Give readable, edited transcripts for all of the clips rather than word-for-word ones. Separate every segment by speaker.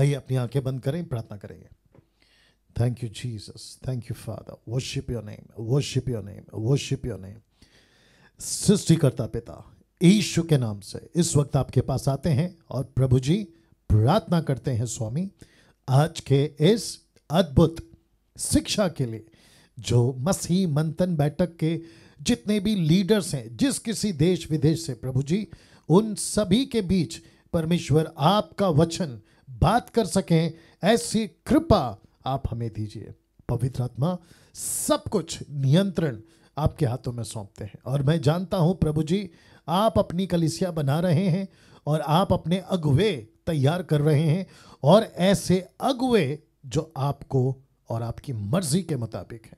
Speaker 1: आइए अपनी आंखें बंद करें, प्रार्थना करेंगे। Thank you Jesus, thank you father, worship your name, worship your name, worship your name. सृष्टिकर्ता पिता यीशु के नाम से इस वक्त आपके पास आते हैं और प्रभु जी प्रार्थना करते हैं स्वामी, आज के इस अद्भुत शिक्षा के लिए जो मसीह मंथन बैठक के जितने भी लीडर्स हैं, जिस किसी देश विदेश से, प्रभु जी उन सभी के बीच परमेश्वर आपका वचन बात कर सकें, ऐसी कृपा आप हमें दीजिए। पवित्र आत्मा सब कुछ नियंत्रण आपके हाथों में सौंपते हैं और मैं जानता हूं प्रभु जी आप अपनी कलीसिया बना रहे हैं और आप अपने अगुवे तैयार कर रहे हैं और ऐसे अगुवे जो आपको और आपकी मर्जी के मुताबिक है,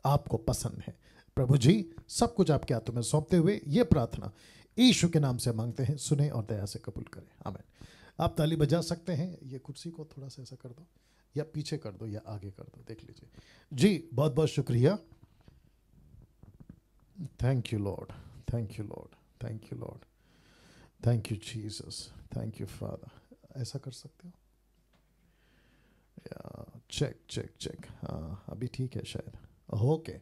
Speaker 1: आपको पसंद है। प्रभु जी सब कुछ आपके हाथों में सौंपते हुए ये प्रार्थना यीशु के नाम से मांगते हैं, सुने और दया से कबूल करें, आमीन। आप ताली बजा सकते हैं। ये कुर्सी को थोड़ा सा ऐसा कर दो या पीछे कर दो या आगे कर दो, देख लीजिए जी। बहुत बहुत शुक्रिया। Thank you Lord, thank you Lord, thank you Lord, thank you Jesus, thank you father. ऐसा कर सकते हो या चेक चेक चेक, हाँ अभी ठीक है शायद, ओके।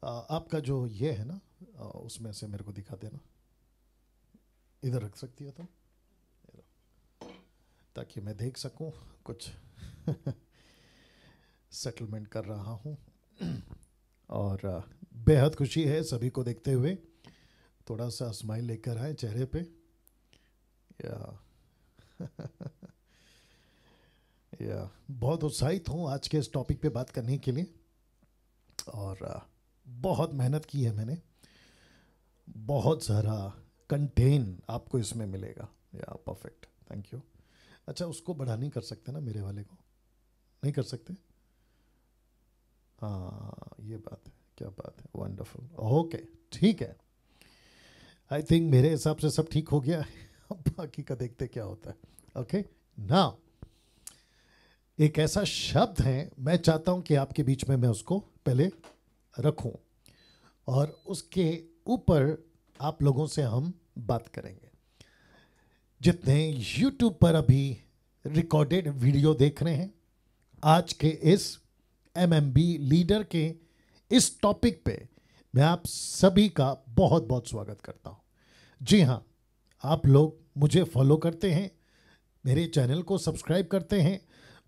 Speaker 1: आपका जो ये है ना उसमें से मेरे को दिखा देना, इधर रख सकती है तो, ताकि मैं देख सकूं कुछ सेटलमेंट कर रहा हूं और बेहद खुशी है सभी को देखते हुए। थोड़ा सा स्माइल लेकर आए चेहरे पे या या बहुत उत्साहित हूं आज के इस टॉपिक पे बात करने के लिए और बहुत मेहनत की है मैंने, बहुत सारा कंटेन आपको इसमें मिलेगा। या परफेक्ट, थैंक यू। अच्छा उसको बड़ा नहीं कर सकते ना, मेरे वाले को नहीं कर सकते? हाँ ये बात है, क्या बात है, वंडरफुल, ओके ठीक है। आई थिंक मेरे हिसाब से सब ठीक हो गया है, अब बाकी का देखते क्या होता है। ओके नाउ एक ऐसा शब्द है, मैं चाहता हूं कि आपके बीच में मैं उसको पहले रखूं और उसके ऊपर आप लोगों से हम बात करेंगे। जितने YouTube पर अभी रिकॉर्डेड वीडियो देख रहे हैं, आज के इस MMB लीडर के इस टॉपिक पे मैं आप सभी का बहुत बहुत स्वागत करता हूं। जी हाँ, आप लोग मुझे फॉलो करते हैं, मेरे चैनल को सब्सक्राइब करते हैं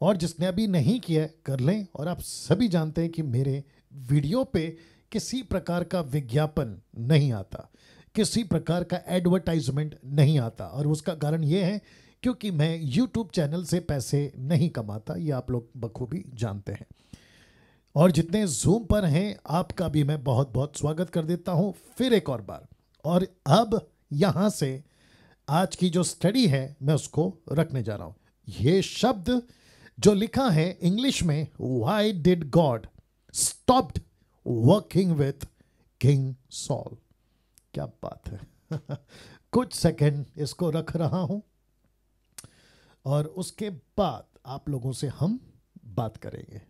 Speaker 1: और जिसने अभी नहीं किया कर लें। और आप सभी जानते हैं कि मेरे वीडियो पे किसी प्रकार का विज्ञापन नहीं आता, किसी प्रकार का एडवर्टाइजमेंट नहीं आता और उसका कारण ये है क्योंकि मैं YouTube चैनल से पैसे नहीं कमाता, ये आप लोग बखूबी जानते हैं। और जितने Zoom पर हैं आपका भी मैं बहुत बहुत स्वागत कर देता हूं फिर एक और बार। और अब यहाँ से आज की जो स्टडी है मैं उसको रखने जा रहा हूँ। ये शब्द जो लिखा है इंग्लिश में, Why did God stopped working with King Saul? क्या बात है कुछ सेकंड इसको रख रहा हूं और उसके बाद आप लोगों से हम बात करेंगे।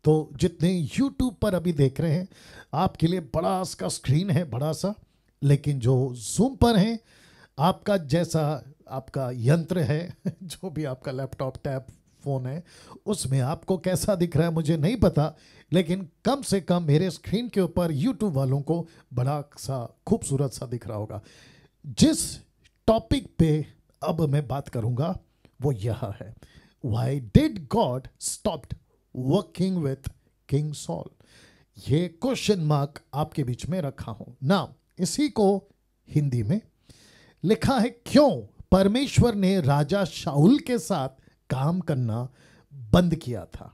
Speaker 1: तो जितने YouTube पर अभी देख रहे हैं आपके लिए बड़ा सा स्क्रीन है, बड़ा सा, लेकिन जो Zoom पर हैं आपका जैसा आपका यंत्र है जो भी आपका लैपटॉप टैब फोन है उसमें आपको कैसा दिख रहा है मुझे नहीं पता, लेकिन कम से कम मेरे स्क्रीन के ऊपर YouTube वालों को बड़ा सा खूबसूरत सा दिख रहा होगा। जिस टॉपिक पे अब मैं बात करूंगा वो यह है, Why did God stop working with King Saul? ये क्वेश्चन मार्क आपके बीच में रखा हूं ना। इसी को हिंदी में लिखा है, क्यों परमेश्वर ने राजा शाऊल के साथ काम करना बंद किया था।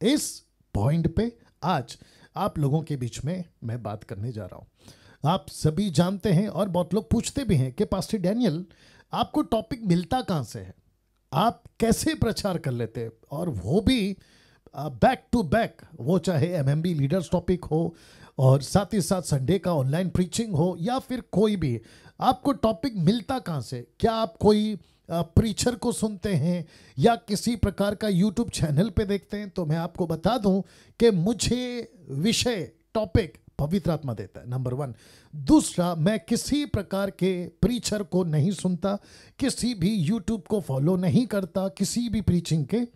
Speaker 1: इस पॉइंट पे आज आप लोगों के बीच में मैं बात करने जा रहा हूं। आप सभी जानते हैं और बहुत लोग पूछते भी हैं कि पास्टर डैनियल आपको टॉपिक मिलता कहां से है, आप कैसे प्रचार कर लेते हैं, और वो भी बैक टू बैक, वो चाहे MMB लीडर्स टॉपिक हो और साथ ही साथ संडे का ऑनलाइन प्रीचिंग हो या फिर कोई भी, आपको टॉपिक मिलता कहां से? क्या आप कोई प्रीचर को सुनते हैं या किसी प्रकार का YouTube चैनल पे देखते हैं? तो मैं आपको बता दूं कि मुझे विषय टॉपिक पवित्र आत्मा देता है, नंबर 1। दूसरा, मैं किसी प्रकार के प्रीचर को नहीं सुनता, किसी भी यूट्यूब को फॉलो नहीं करता, किसी भी प्रीचिंग के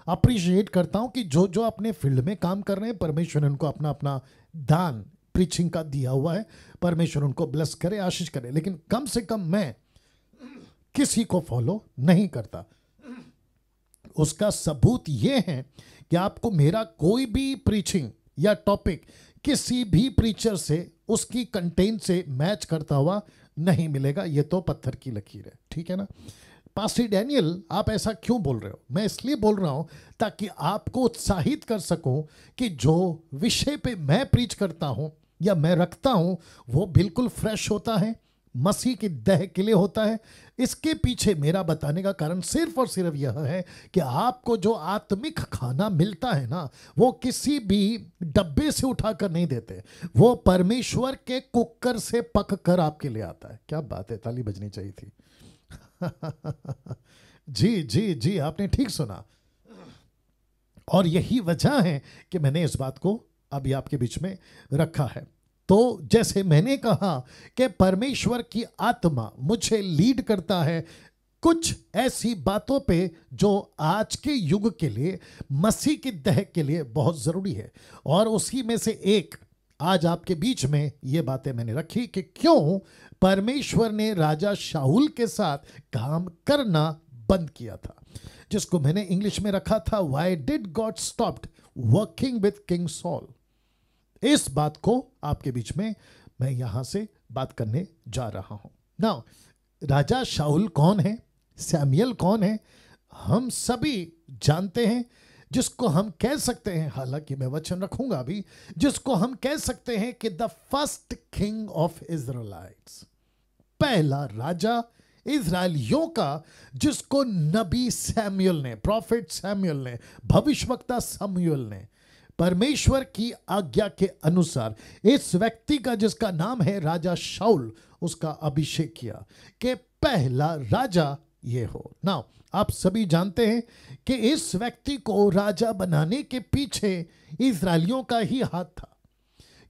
Speaker 1: अप्रिशिएट करता हूं कि जो जो अपने फील्ड में काम कर रहे हैं, परमेश्वर ने उनको अपना अपना दान प्रीचिंग का दिया हुआ है, परमेश्वर उनको ब्लेस करे, आशीष करे। लेकिन कम से कम मैं किसी को फॉलो नहीं करता। उसका सबूत यह है कि आपको मेरा कोई भी प्रीचिंग या टॉपिक किसी भी प्रीचर से उसकी कंटेंट से मैच करता हुआ नहीं मिलेगा। ये तो पत्थर की लकीर है, ठीक है ना। पास्टर डैनियल, आप ऐसा क्यों बोल रहे हो? मैं इसलिए बोल रहा हूं ताकि आपको उत्साहित कर सकूं कि जो विषय पे मैं प्रीच करता हूं या मैं रखता हूं वो बिल्कुल फ्रेश होता है, मसीह की देह के लिए होता है। इसके पीछे मेरा बताने का कारण सिर्फ और सिर्फ यह है कि आपको जो आत्मिक खाना मिलता है ना, वो किसी भी डब्बे से उठाकर नहीं देते, वो परमेश्वर के कुकर से पक कर आपके लिए आता है। क्या बात है, ताली बजनी चाहिए थी। जी जी जी, आपने ठीक सुना। और यही वजह है कि मैंने इस बात को अभी आपके बीच में रखा है। तो जैसे मैंने कहा कि परमेश्वर की आत्मा मुझे लीड करता है कुछ ऐसी बातों पे जो आज के युग के लिए, मसीह की देह के लिए बहुत जरूरी है। और उसी में से एक आज आपके बीच में ये बातें मैंने रखी कि क्यों परमेश्वर ने राजा शाऊल के साथ काम करना बंद किया था, जिसको मैंने इंग्लिश में रखा था, why did God stopped working with king sol. इस बात को आपके बीच में मैं यहां से बात करने जा रहा हूं। नाउ, राजा शाऊल कौन है, सैमुएल कौन है, हम सभी जानते हैं। जिसको हम कह सकते हैं, हालांकि मैं वचन रखूंगा अभी, जिसको हम कह सकते हैं कि the first king of Israel's, पहला राजा इजराइलियों का, जिसको नबी सैमुएल ने, प्रॉफिट सैमुएल ने, भविष्यवक्ता सैमुएल ने परमेश्वर की आज्ञा के अनुसार इस व्यक्ति का, जिसका नाम है राजा शाऊल, उसका अभिषेक किया कि पहला राजा ये हो। नाउ, आप सभी जानते हैं कि इस व्यक्ति को राजा बनाने के पीछे इजराइलियों का ही हाथ था,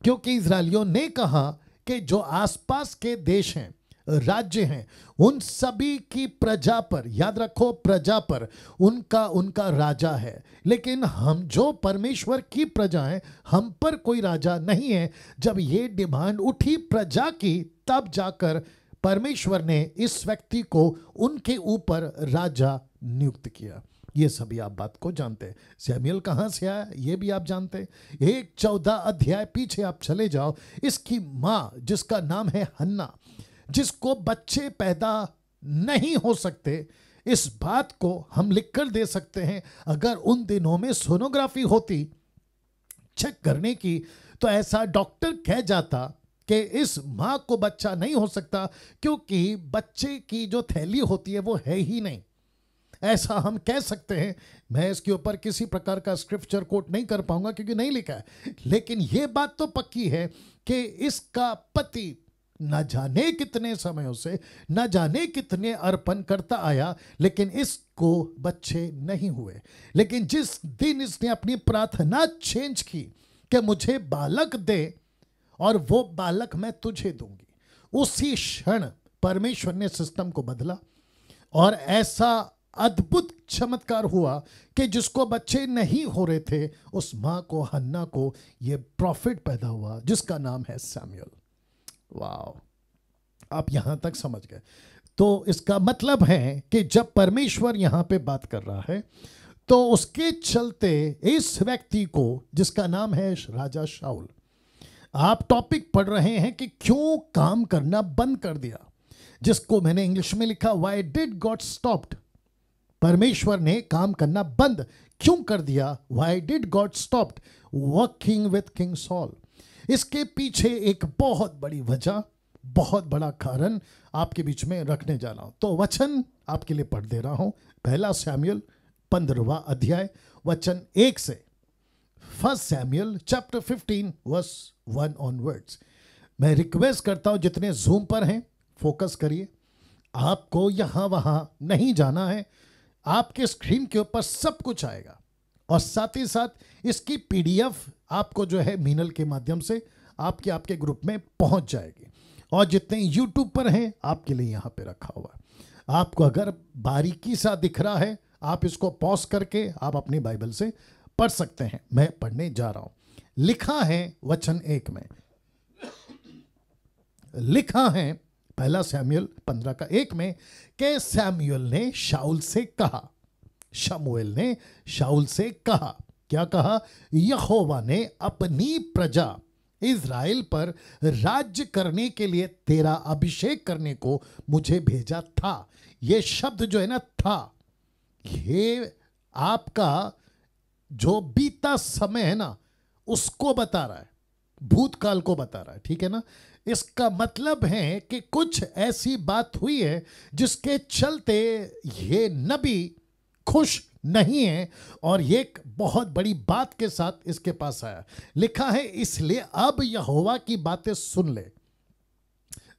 Speaker 1: क्योंकि इजराइलियों ने कहा कि जो आसपास के देश हैं, राज्य हैं, उन सभी की प्रजा पर, याद रखो प्रजा पर, उनका राजा है। लेकिन हम जो परमेश्वर की प्रजा हैं, हम पर कोई राजा नहीं है। जब ये डिमांड उठी प्रजा की, तब जाकर परमेश्वर ने इस व्यक्ति को उनके ऊपर राजा नियुक्त किया। ये सभी आप बात को जानते हैं। सैमुएल कहां से आया ये भी आप जानते हैं। एक 14 अध्याय पीछे आप चले जाओ, इसकी मां, जिसका नाम है हन्ना, जिसको बच्चे पैदा नहीं हो सकते, इस बात को हम लिखकर दे सकते हैं। अगर उन दिनों में सोनोग्राफी होती चेक करने की, तो ऐसा डॉक्टर कह जाता कि इस मां को बच्चा नहीं हो सकता, क्योंकि बच्चे की जो थैली होती है वो है ही नहीं। ऐसा हम कह सकते हैं। मैं इसके ऊपर किसी प्रकार का स्क्रिप्चर कोट नहीं कर पाऊंगा क्योंकि नहीं लिखा है, लेकिन यह बात तो पक्की है कि इसका पति न जाने कितने समयों से, न जाने कितने अर्पण करता आया, लेकिन इसको बच्चे नहीं हुए। लेकिन जिस दिन इसने अपनी प्रार्थना चेंज की कि मुझे बालक दे और वो बालक मैं तुझे दूंगी, उसी क्षण परमेश्वर ने सिस्टम को बदला और ऐसा अद्भुत चमत्कार हुआ कि जिसको बच्चे नहीं हो रहे थे, उस मां को, हन्ना को, ये प्रॉफिट पैदा हुआ जिसका नाम है सैमुएल। वाओ, आप यहां तक समझ गए। तो इसका मतलब है कि जब परमेश्वर यहां पे बात कर रहा है, तो उसके चलते इस व्यक्ति को, जिसका नाम है राजा शाऊल, आप टॉपिक पढ़ रहे हैं कि क्यों काम करना बंद कर दिया, जिसको मैंने इंग्लिश में लिखा, व्हाई डिड गॉड स्टॉप्ड, परमेश्वर ने काम करना बंद क्यों कर दिया, why did God stopped working with king sol. इसके पीछे एक बहुत बड़ी वजह, बहुत बड़ा कारण आपके बीच में रखने जा रहा हूं। तो वचन आपके लिए पढ़ दे रहा हूं, पहला सैमुएल 15वां अध्याय वचन 1 से। First Samuel chapter 15 verse 1 onwards. मैं रिक्वेस्ट करता हूं जितने जूम पर हैं, फोकस करिए। आपको यहां वहां नहीं जाना है, आपके स्क्रीन के ऊपर सब कुछ आएगा और साथ ही साथ इसकी पीडीएफ आपको जो है मीनल के माध्यम से आपके आपके ग्रुप में पहुंच जाएगी। और जितने यूट्यूब पर हैं आपके लिए यहाँ पे रखा हुआ है। आपको अगर बारीकी सा दिख रहा है, आप इसको पॉज करके आप अपनी बाइबल से पढ़ सकते हैं। मैं पढ़ने जा रहा हूं। लिखा है वचन 1 में, लिखा है 1 सैमुएल 15:1 में कि सैमुएल ने शाऊल से कहा, शमूएल ने शाऊल से कहा, क्या कहा? यहोवा ने अपनी प्रजा इज़राइल पर राज्य करने के लिए तेरा अभिषेक करने को मुझे भेजा था। ये शब्द जो है ना, था, ये आपका जो बीता समय है ना उसको बता रहा है, भूतकाल को बता रहा है, ठीक है ना। इसका मतलब है कि कुछ ऐसी बात हुई है जिसके चलते ये नबी खुश नहीं है और ये एक बहुत बड़ी बात के साथ इसके पास आया। लिखा है इसलिए अब यहोवा की बातें सुन ले।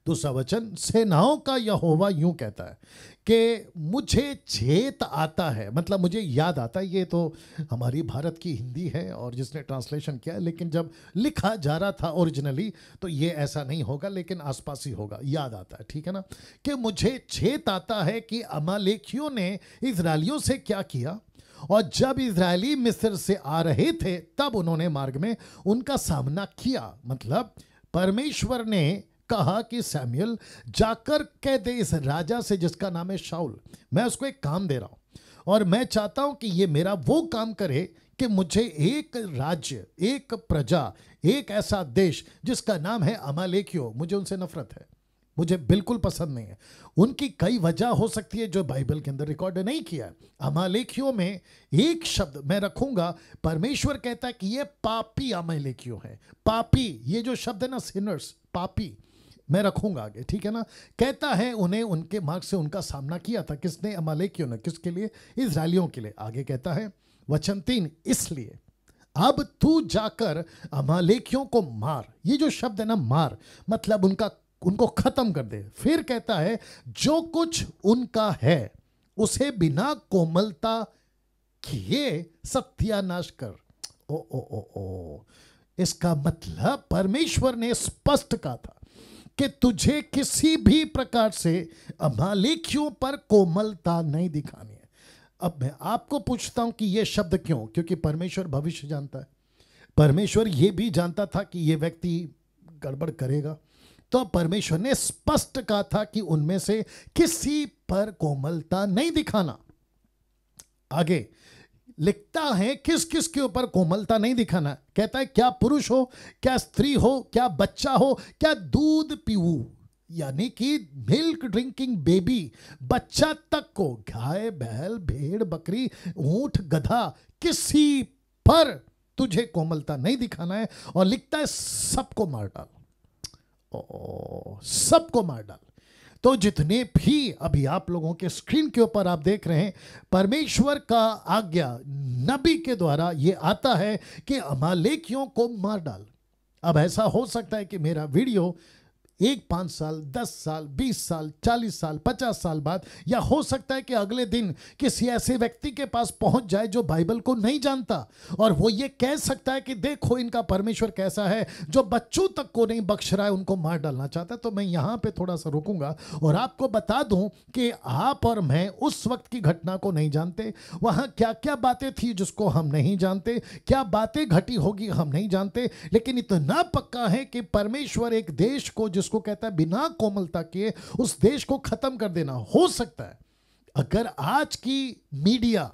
Speaker 1: दूसरा वचन, सेनाओं का यहोवा यूं कहता है कि मुझे चेत आता है, मतलब मुझे याद आता है। ये तो हमारी भारत की हिंदी है और जिसने ट्रांसलेशन किया है, लेकिन जब लिखा जा रहा था ओरिजिनली तो ये ऐसा नहीं होगा, लेकिन आसपास ही होगा, याद आता है, ठीक है ना। कि मुझे चेत आता है कि अमालेकियों ने इजरायलियों से क्या किया, और जब इजरायली मिस्र से आ रहे थे तब उन्होंने मार्ग में उनका सामना किया। मतलब परमेश्वर ने कहा कि सैमुएल जाकर कह दे इस राजा से जिसका नाम है शाऊल, मैं उसको एक काम दे रहा हूं और मैं चाहता हूं कि ये मेरा वो काम करे कि मुझे एक राज्य, एक प्रजा, एक ऐसा देश जिसका नाम है अमालेकियों, मुझे उनसे नफरत है, मुझे बिल्कुल पसंद नहीं है। उनकी कई वजह हो सकती है जो बाइबल के अंदर रिकॉर्ड नहीं किया है। अमालेकियों में एक शब्द मैं रखूंगा, परमेश्वर कहता है कि ये पापी अमालेकियों है। पापी, ये जो शब्द है ना, सिनर्स, पापी, मैं रखूंगा आगे, ठीक है ना। कहता है उन्हें उनके मार्ग से उनका सामना किया था, किसने? अमालेकियों ने। किसके लिए? इजरायलियों के लिए। आगे कहता है वचन 3, इसलिए अब तू जाकर अमालेकियों को मार। ये जो शब्द है ना, मार, मतलब उनको खत्म कर दे। फिर कहता है जो कुछ उनका है उसे बिना कोमलता किए सत्यानाश कर। ओ ओ ओ ओ, इसका मतलब परमेश्वर ने स्पष्ट कहा था कि तुझे किसी भी प्रकार से अमालेकियों पर कोमलता नहीं दिखानी है। अब मैं आपको पूछता हूं कि यह शब्द क्यों? क्योंकि परमेश्वर भविष्य जानता है। परमेश्वर यह भी जानता था कि यह व्यक्ति गड़बड़ करेगा, तो परमेश्वर ने स्पष्ट कहा था कि उनमें से किसी पर कोमलता नहीं दिखाना। आगे लिखता है किस किस के ऊपर कोमलता नहीं दिखाना। कहता है क्या पुरुष हो, क्या स्त्री हो, क्या बच्चा हो, क्या दूध पीऊ, यानी कि मिल्क ड्रिंकिंग बेबी, बच्चा तक को, गाय, बैल, भेड़, बकरी, ऊंट, गधा, किसी पर तुझे कोमलता नहीं दिखाना है। और लिखता है सबको मार डाल। सबको मार डाल। तो जितने भी अभी आप लोगों के स्क्रीन के ऊपर आप देख रहे हैं, परमेश्वर का आज्ञा नबी के द्वारा ये आता है कि अमालेकियों को मार डाल। अब ऐसा हो सकता है कि मेरा वीडियो 5 साल, 10 साल, 20 साल, 40 साल, 50 साल बाद, या हो सकता है कि अगले दिन किसी ऐसे व्यक्ति के पास पहुंच जाए जो बाइबल को नहीं जानता और वो ये कह सकता है कि देखो इनका परमेश्वर कैसा है, जो बच्चों तक को नहीं बख्श रहा है, उनको मार डालना चाहता है। तो मैं यहां पे थोड़ा सा रुकूंगा और आपको बता दूं कि आप और मैं उस वक्त की घटना को नहीं जानते। वहां क्या क्या बातें थी जिसको हम नहीं जानते, क्या बातें घटी होगी हम नहीं जानते, लेकिन इतना पक्का है कि परमेश्वर एक देश को, जिसको कहता है बिना कोमलता किए, उस देश को खत्म कर देना। हो सकता है अगर आज की मीडिया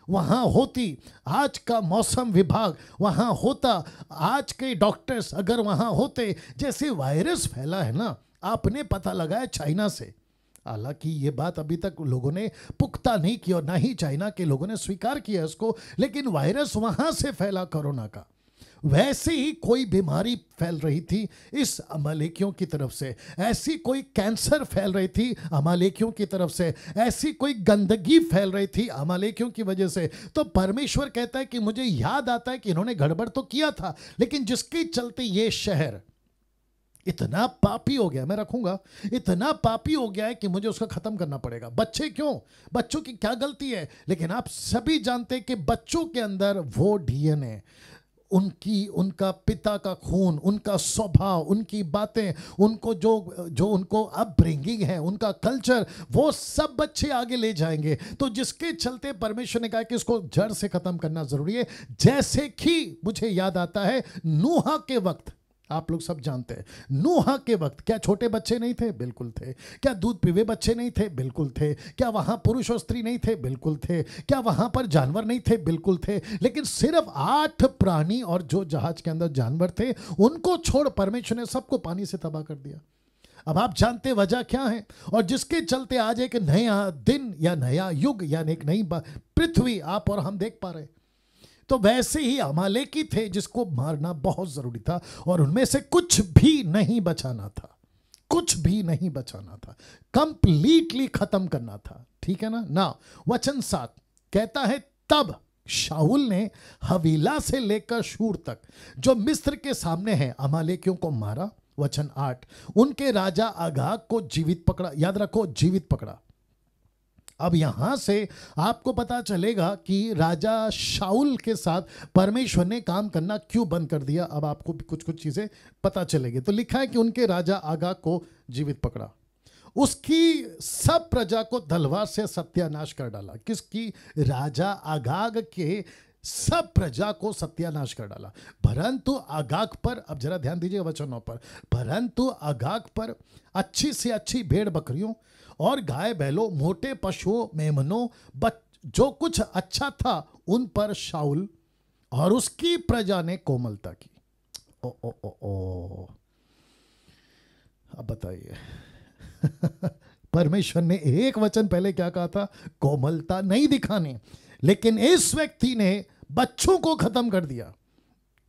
Speaker 1: वहां होती, आज का मौसम विभाग वहां होता, आज के डॉक्टर्स अगर वहां होते, जैसे वायरस फैला है ना, आपने पता लगाया चाइना से, हालांकि ये बात अभी तक लोगों ने पुख्ता नहीं की और ना ही चाइना के लोगों ने स्वीकार किया इसको, लेकिन वायरस वहां से फैला कोरोना का। वैसे ही कोई बीमारी फैल रही थी इस अमालेकियों की तरफ से, ऐसी कोई कैंसर फैल रही थी अमालेकियों की तरफ से, ऐसी कोई गंदगी फैल रही थी अमालेकियों की वजह से। तो परमेश्वर कहता है कि मुझे याद आता है कि इन्होंने गड़बड़ तो किया था, लेकिन जिसके चलते ये शहर इतना पापी हो गया, मैं रखूंगा, इतना पापी हो गया है कि मुझे उसका खत्म करना पड़ेगा। बच्चे क्यों? बच्चों की क्या गलती है? लेकिन आप सभी जानते हैं कि बच्चों के अंदर वो डीएनए, उनका पिता का खून, उनका स्वभाव, उनकी बातें, उनको जो उनको अपब्रिंगिंग है, उनका कल्चर, वो सब बच्चे आगे ले जाएंगे। तो जिसके चलते परमेश्वर ने कहा कि इसको जड़ से खत्म करना जरूरी है। जैसे कि मुझे याद आता है नूह के वक्त, आप लोग सब जानते हैं नूह के वक्त क्या छोटे बच्चे नहीं थे? बिल्कुल थे। क्या दूध पीवे बच्चे नहीं थे? बिल्कुल थे। क्या वहां पुरुष और स्त्री नहीं थे? बिल्कुल थे। क्या वहां पर जानवर नहीं थे? बिल्कुल थे। लेकिन सिर्फ 8 प्राणी और जो जहाज के अंदर जानवर थे, उनको छोड़ परमेश्वर ने सबको पानी से तबाह कर दिया। अब आप जानते वजह क्या है, और जिसके चलते आज एक नया दिन या नया युग यानी एक नई पृथ्वी आप और हम देख पा रहे हैं। तो वैसे ही अमालेकी थे जिसको मारना बहुत जरूरी था, और उनमें से कुछ भी नहीं बचाना था, कुछ भी नहीं बचाना था, कंप्लीटली खत्म करना था। ठीक है ना। ना वचन 7 कहता है तब शाऊल ने हवीला से लेकर शूर तक जो मिस्र के सामने है अमालेकियों को मारा। वचन 8 उनके राजा अगाग को जीवित पकड़ा। याद रखो, जीवित पकड़ा। अब यहां से आपको पता चलेगा कि राजा शाऊल के साथ परमेश्वर ने काम करना क्यों बंद कर दिया। अब आपको कुछ कुछ चीजें पता चलेगी। तो लिखा है कि उनके राजा आगाग को जीवित पकड़ा, उसकी सब प्रजा को तलवार से सत्यानाश कर डाला। किसकी? राजा आगाग के सब प्रजा को सत्यानाश कर डाला। परंतु आगाग पर, अब जरा ध्यान दीजिए वचनों पर, परंतु आगाग पर अच्छी से अच्छी भेड़ बकरियों और गाय बैलों, मोटे पशुओं, मेमनों, जो कुछ अच्छा था उन पर शाऊल और उसकी प्रजा ने कोमलता की। ओ ओ ओ ओ अब बताइए परमेश्वर ने एक वचन पहले क्या कहा था? कोमलता नहीं दिखानी। लेकिन इस व्यक्ति ने बच्चों को खत्म कर दिया,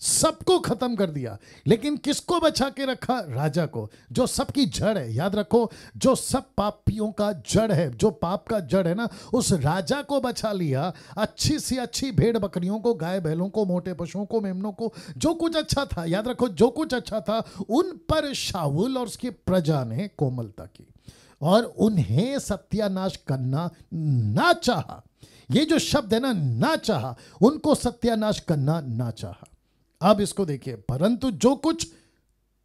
Speaker 1: सबको खत्म कर दिया। लेकिन किसको बचा के रखा? राजा को, जो सबकी जड़ है। याद रखो, जो सब पापियों का जड़ है, जो पाप का जड़ है ना, उस राजा को बचा लिया। अच्छी सी अच्छी भेड़ बकरियों को, गाय बैलों को, मोटे पशुओं को, मेमनों को, जो कुछ अच्छा था, याद रखो जो कुछ अच्छा था, उन पर शाऊल और उसकी प्रजा ने कोमलता की और उन्हें सत्यानाश करना ना चाहा। ये जो शब्द है ना चाहा, उनको सत्यानाश करना ना चाहा। अब इसको देखिए, परंतु जो कुछ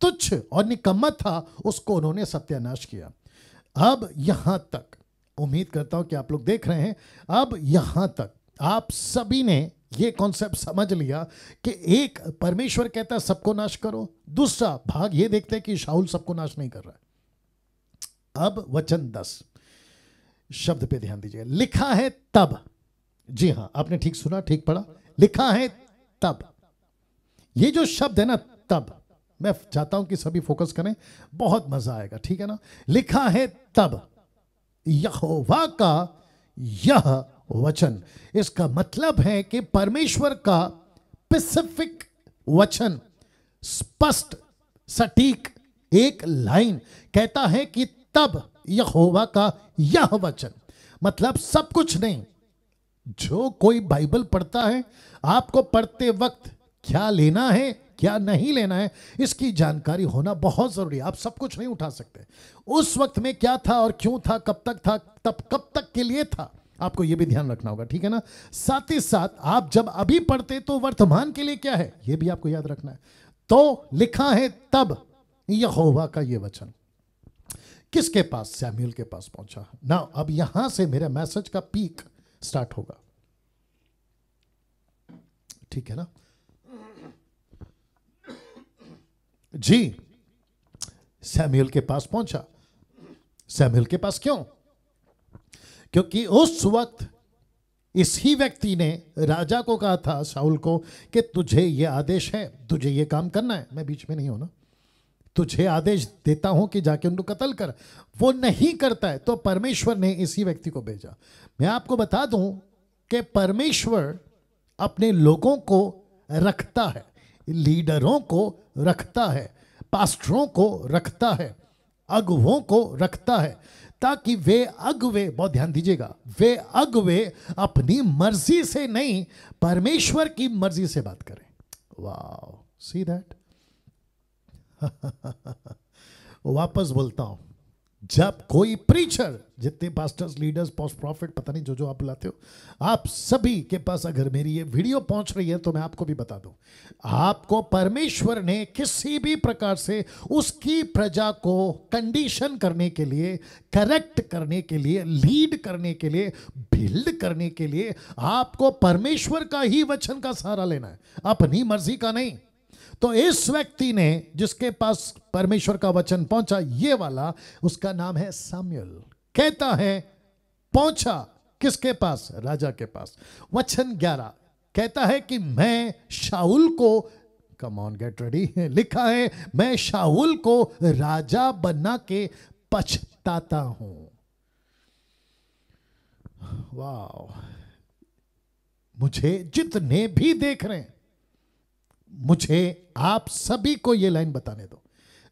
Speaker 1: तुच्छ और निकम्मा था उसको उन्होंने सत्यानाश किया। अब यहां तक उम्मीद करता हूं कि आप लोग देख रहे हैं। अब यहां तक आप सभी ने ये कॉन्सेप्ट समझ लिया कि एक परमेश्वर कहता है सबको नाश करो, दूसरा भाग ये देखते हैं कि शाऊल सबको नाश नहीं कर रहा है। अब वचन 10 शब्द पे ध्यान दीजिए। लिखा है तब, जी हां आपने ठीक सुना, ठीक पढ़ा, लिखा है तब। ये जो शब्द है ना तब, मैं चाहता हूं कि सभी फोकस करें, बहुत मजा आएगा। ठीक है ना। लिखा है तब यहोवा का यह वचन। इसका मतलब है कि परमेश्वर का स्पेसिफिक वचन, स्पष्ट सटीक एक लाइन कहता है कि तब यहोवा का यह वचन। मतलब सब कुछ नहीं। जो कोई बाइबल पढ़ता है, आपको पढ़ते वक्त क्या लेना है क्या नहीं लेना है इसकी जानकारी होना बहुत जरूरी है। आप सब कुछ नहीं उठा सकते। उस वक्त में क्या था और क्यों था, कब तक था, तब कब तक के लिए था, आपको यह भी ध्यान रखना होगा। ठीक है ना। साथ ही साथ आप जब अभी पढ़ते तो वर्तमान के लिए क्या है यह भी आपको याद रखना है। तो लिखा है तब यहोवा का यह वचन किसके पास? सैमुएल के पास पहुंचा ना। अब यहां से मेरे मैसेज का पीक स्टार्ट होगा। ठीक है ना जी। सैमुएल के पास पहुंचा। सैमुएल के पास क्यों? क्योंकि उस वक्त इसी व्यक्ति ने राजा को कहा था, शाऊल को, कि तुझे ये आदेश है, तुझे ये काम करना है। मैं बीच में नहीं हूं ना, तुझे आदेश देता हूं कि जाके उनको कत्ल कर। वो नहीं करता है तो परमेश्वर ने इसी व्यक्ति को भेजा। मैं आपको बता दूं कि परमेश्वर अपने लोगों को रखता है, लीडरों को रखता है, पास्टरों को रखता है, अगुवों को रखता है, ताकि वे अगुवे, बहुत ध्यान दीजिएगा, वे अगुवे अपनी मर्जी से नहीं परमेश्वर की मर्जी से बात करें। वाह, सी दैट। वापस बोलता हूं, जब कोई प्रीचर, जितने पास्टर्स, लीडर्स, पोस्ट प्रॉफिट, पता नहीं जो जो आप बुलाते हो, आप सभी के पास अगर मेरी ये वीडियो पहुंच रही है तो मैं आपको भी बता दूं, आपको परमेश्वर ने किसी भी प्रकार से उसकी प्रजा को कंडीशन करने के लिए, करेक्ट करने के लिए, लीड करने के लिए, बिल्ड करने के लिए आपको परमेश्वर का ही वचन का सहारा लेना है, अपनी मर्जी का नहीं। तो इस व्यक्ति ने, जिसके पास परमेश्वर का वचन पहुंचा, ये वाला, उसका नाम है सामुएल। कहता है पहुंचा किसके पास? राजा के पास। वचन 11 कहता है कि मैं शाऊल को, कम ऑन गेट रेडी, लिखा है मैं शाऊल को राजा बना के पछताता हूं। वाह! मुझे जितने भी देख रहे हैं, मुझे आप सभी को यह लाइन बताने दो,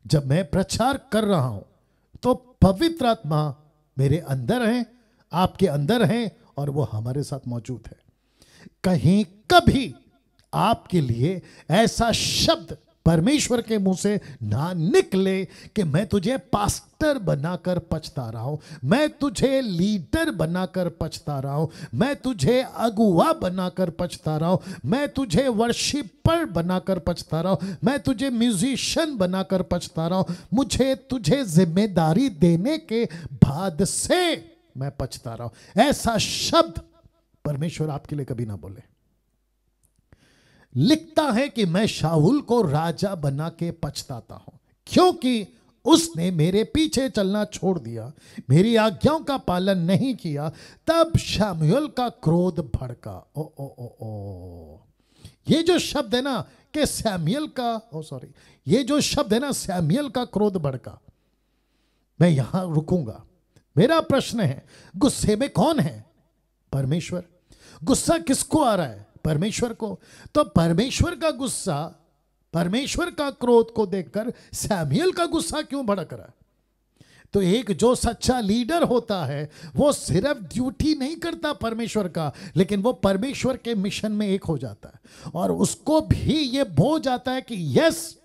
Speaker 1: जब मैं प्रचार कर रहा हूं तो पवित्र आत्मा मेरे अंदर है, आपके अंदर है, और वो हमारे साथ मौजूद है। कहीं कभी आपके लिए ऐसा शब्द परमेश्वर के मुंह से ना निकले कि मैं तुझे पास्टर बनाकर पछता रहा हूं, मैं तुझे लीडर बनाकर पछता रहा हूं, मैं तुझे अगुआ बनाकर पछता रहा हूं, मैं तुझे वर्शिपर बनाकर पछता रहा हूं, मैं तुझे म्यूजिशियन बनाकर पछता रहा हूं, मुझे तुझे जिम्मेदारी देने के बाद से मैं पछता रहा हूं। ऐसा शब्द परमेश्वर आपके लिए कभी ना बोले। लिखता है कि मैं शाऊल को राजा बना के पछताता हूं, क्योंकि उसने मेरे पीछे चलना छोड़ दिया, मेरी आज्ञाओं का पालन नहीं किया। तब शमूएल का क्रोध भड़का। ओ ओ ओ ओ, ये जो शब्द है ना कि सैमुएल का, ये जो शब्द है ना सैमुएल का क्रोध भड़का, मैं यहां रुकूंगा। मेरा प्रश्न है, गुस्से में कौन है? परमेश्वर। गुस्सा किसको आ रहा है? परमेश्वर को। तो परमेश्वर का गुस्सा, परमेश्वर का क्रोध को देखकर सैमुएल का गुस्सा क्यों भड़क रहा है? तो एक जो सच्चा लीडर होता है वो सिर्फ ड्यूटी नहीं करता परमेश्वर का, लेकिन वो परमेश्वर के मिशन में एक हो जाता है, और उसको भी ये बोझ जाता है कि यस,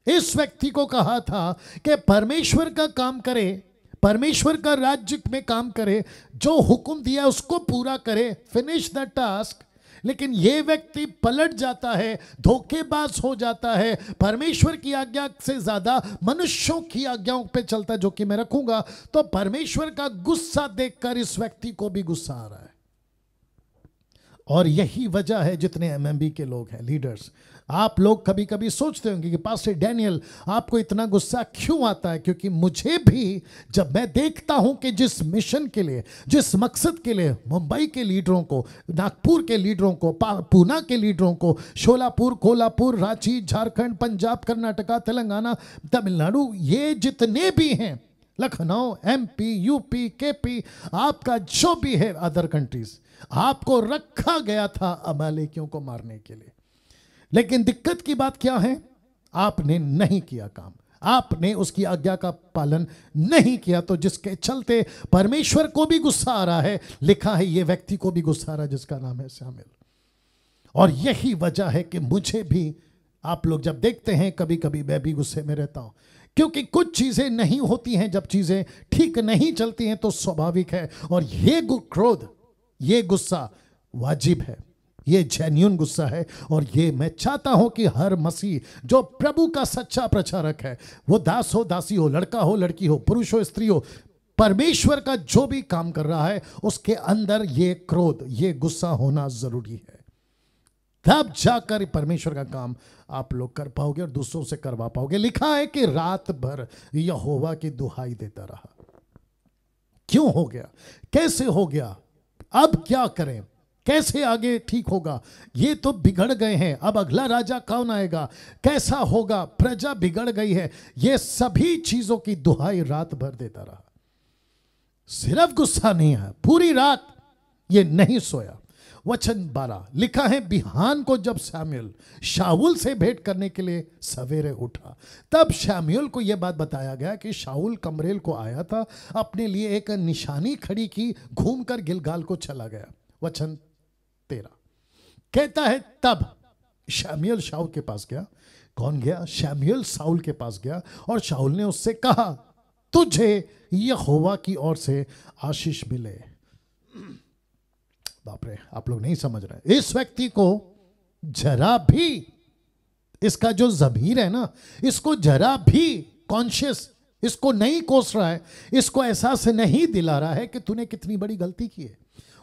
Speaker 1: इस व्यक्ति को कहा था कि परमेश्वर का काम करे, परमेश्वर का राज्य में काम करे, जो हुक्म दिया उसको पूरा करे, फिनिश द टास्क। लेकिन यह व्यक्ति पलट जाता है, धोखेबाज हो जाता है, परमेश्वर की आज्ञा से ज्यादा मनुष्यों की आज्ञाओं पे चलता है, जो कि मैं रखूंगा। तो परमेश्वर का गुस्सा देखकर इस व्यक्ति को भी गुस्सा आ रहा है। और यही वजह है, जितने एमएमबी के लोग हैं, लीडर्स, आप लोग कभी कभी सोचते होंगे कि पास्टर डैनियल आपको इतना गुस्सा क्यों आता है? क्योंकि मुझे भी जब मैं देखता हूं कि जिस मिशन के लिए, जिस मकसद के लिए मुंबई के लीडरों को, नागपुर के लीडरों को, पूना के लीडरों को, शोलापुर, कोल्हापुर, रांची, झारखंड, पंजाब, कर्नाटका, तेलंगाना, तमिलनाडु, ये जितने भी हैं, लखनऊ, एमपी, यूपी, केपी, आपका जो भी है, अदर कंट्रीज, आपको रखा गया था अमालेकियों को मारने के लिए। लेकिन दिक्कत की बात क्या है? आपने नहीं किया काम, आपने उसकी आज्ञा का पालन नहीं किया, तो जिसके चलते परमेश्वर को भी गुस्सा आ रहा है। लिखा है ये व्यक्ति को भी गुस्सा आ रहा है, जिसका नाम है सैमुएल। और यही वजह है कि मुझे भी, आप लोग जब देखते हैं, कभी कभी मैं भी गुस्से में रहता हूं, क्योंकि कुछ चीजें नहीं होती हैं, जब चीजें ठीक नहीं चलती हैं तो स्वाभाविक है। और ये क्रोध, ये गुस्सा वाजिब है, ये जेन्युइन गुस्सा है। और ये मैं चाहता हूं कि हर मसीह जो प्रभु का सच्चा प्रचारक है, वो दास हो, दासी हो, लड़का हो, लड़की हो, पुरुष हो, स्त्री हो, परमेश्वर का जो भी काम कर रहा है उसके अंदर ये क्रोध, ये गुस्सा होना जरूरी है। तब जाकर परमेश्वर का काम आप लोग कर पाओगे और दूसरों से करवा पाओगे। लिखा है कि रात भर यहोवा की दुहाई देता रहा। क्यों हो गया? कैसे हो गया? अब क्या करें? कैसे आगे ठीक होगा? ये तो बिगड़ गए हैं, अब अगला राजा कौन आएगा? कैसा होगा? प्रजा बिगड़ गई है। ये सभी चीजों की दुहाई रात भर देता रहा। सिर्फ गुस्सा नहीं है, पूरी रात ये नहीं सोया। वचन 12 लिखा है, बिहान को जब सैमुएल शाऊल से भेंट करने के लिए सवेरे उठा, तब सैमुएल को यह बात बताया गया कि शाऊल कमरेल को आया था, अपने लिए एक निशानी खड़ी की, घूमकर गिलगाल को चला गया। वचन 13 कहता है, तब सैमुएल शाऊल के पास गया। कौन गया? सैमुएल शाऊल के पास गया और शाऊल ने उससे कहा, तुझे यहोवा की ओर से आशीष मिले। बाप रे, आप लोग नहीं समझ रहे। इस व्यक्ति को जरा भी, इसका जो ज़मीर है ना, इसको जरा भी कॉन्शियस, इसको नहीं कोस रहा है, इसको एहसास नहीं दिला रहा है कि तूने कितनी बड़ी गलती की है।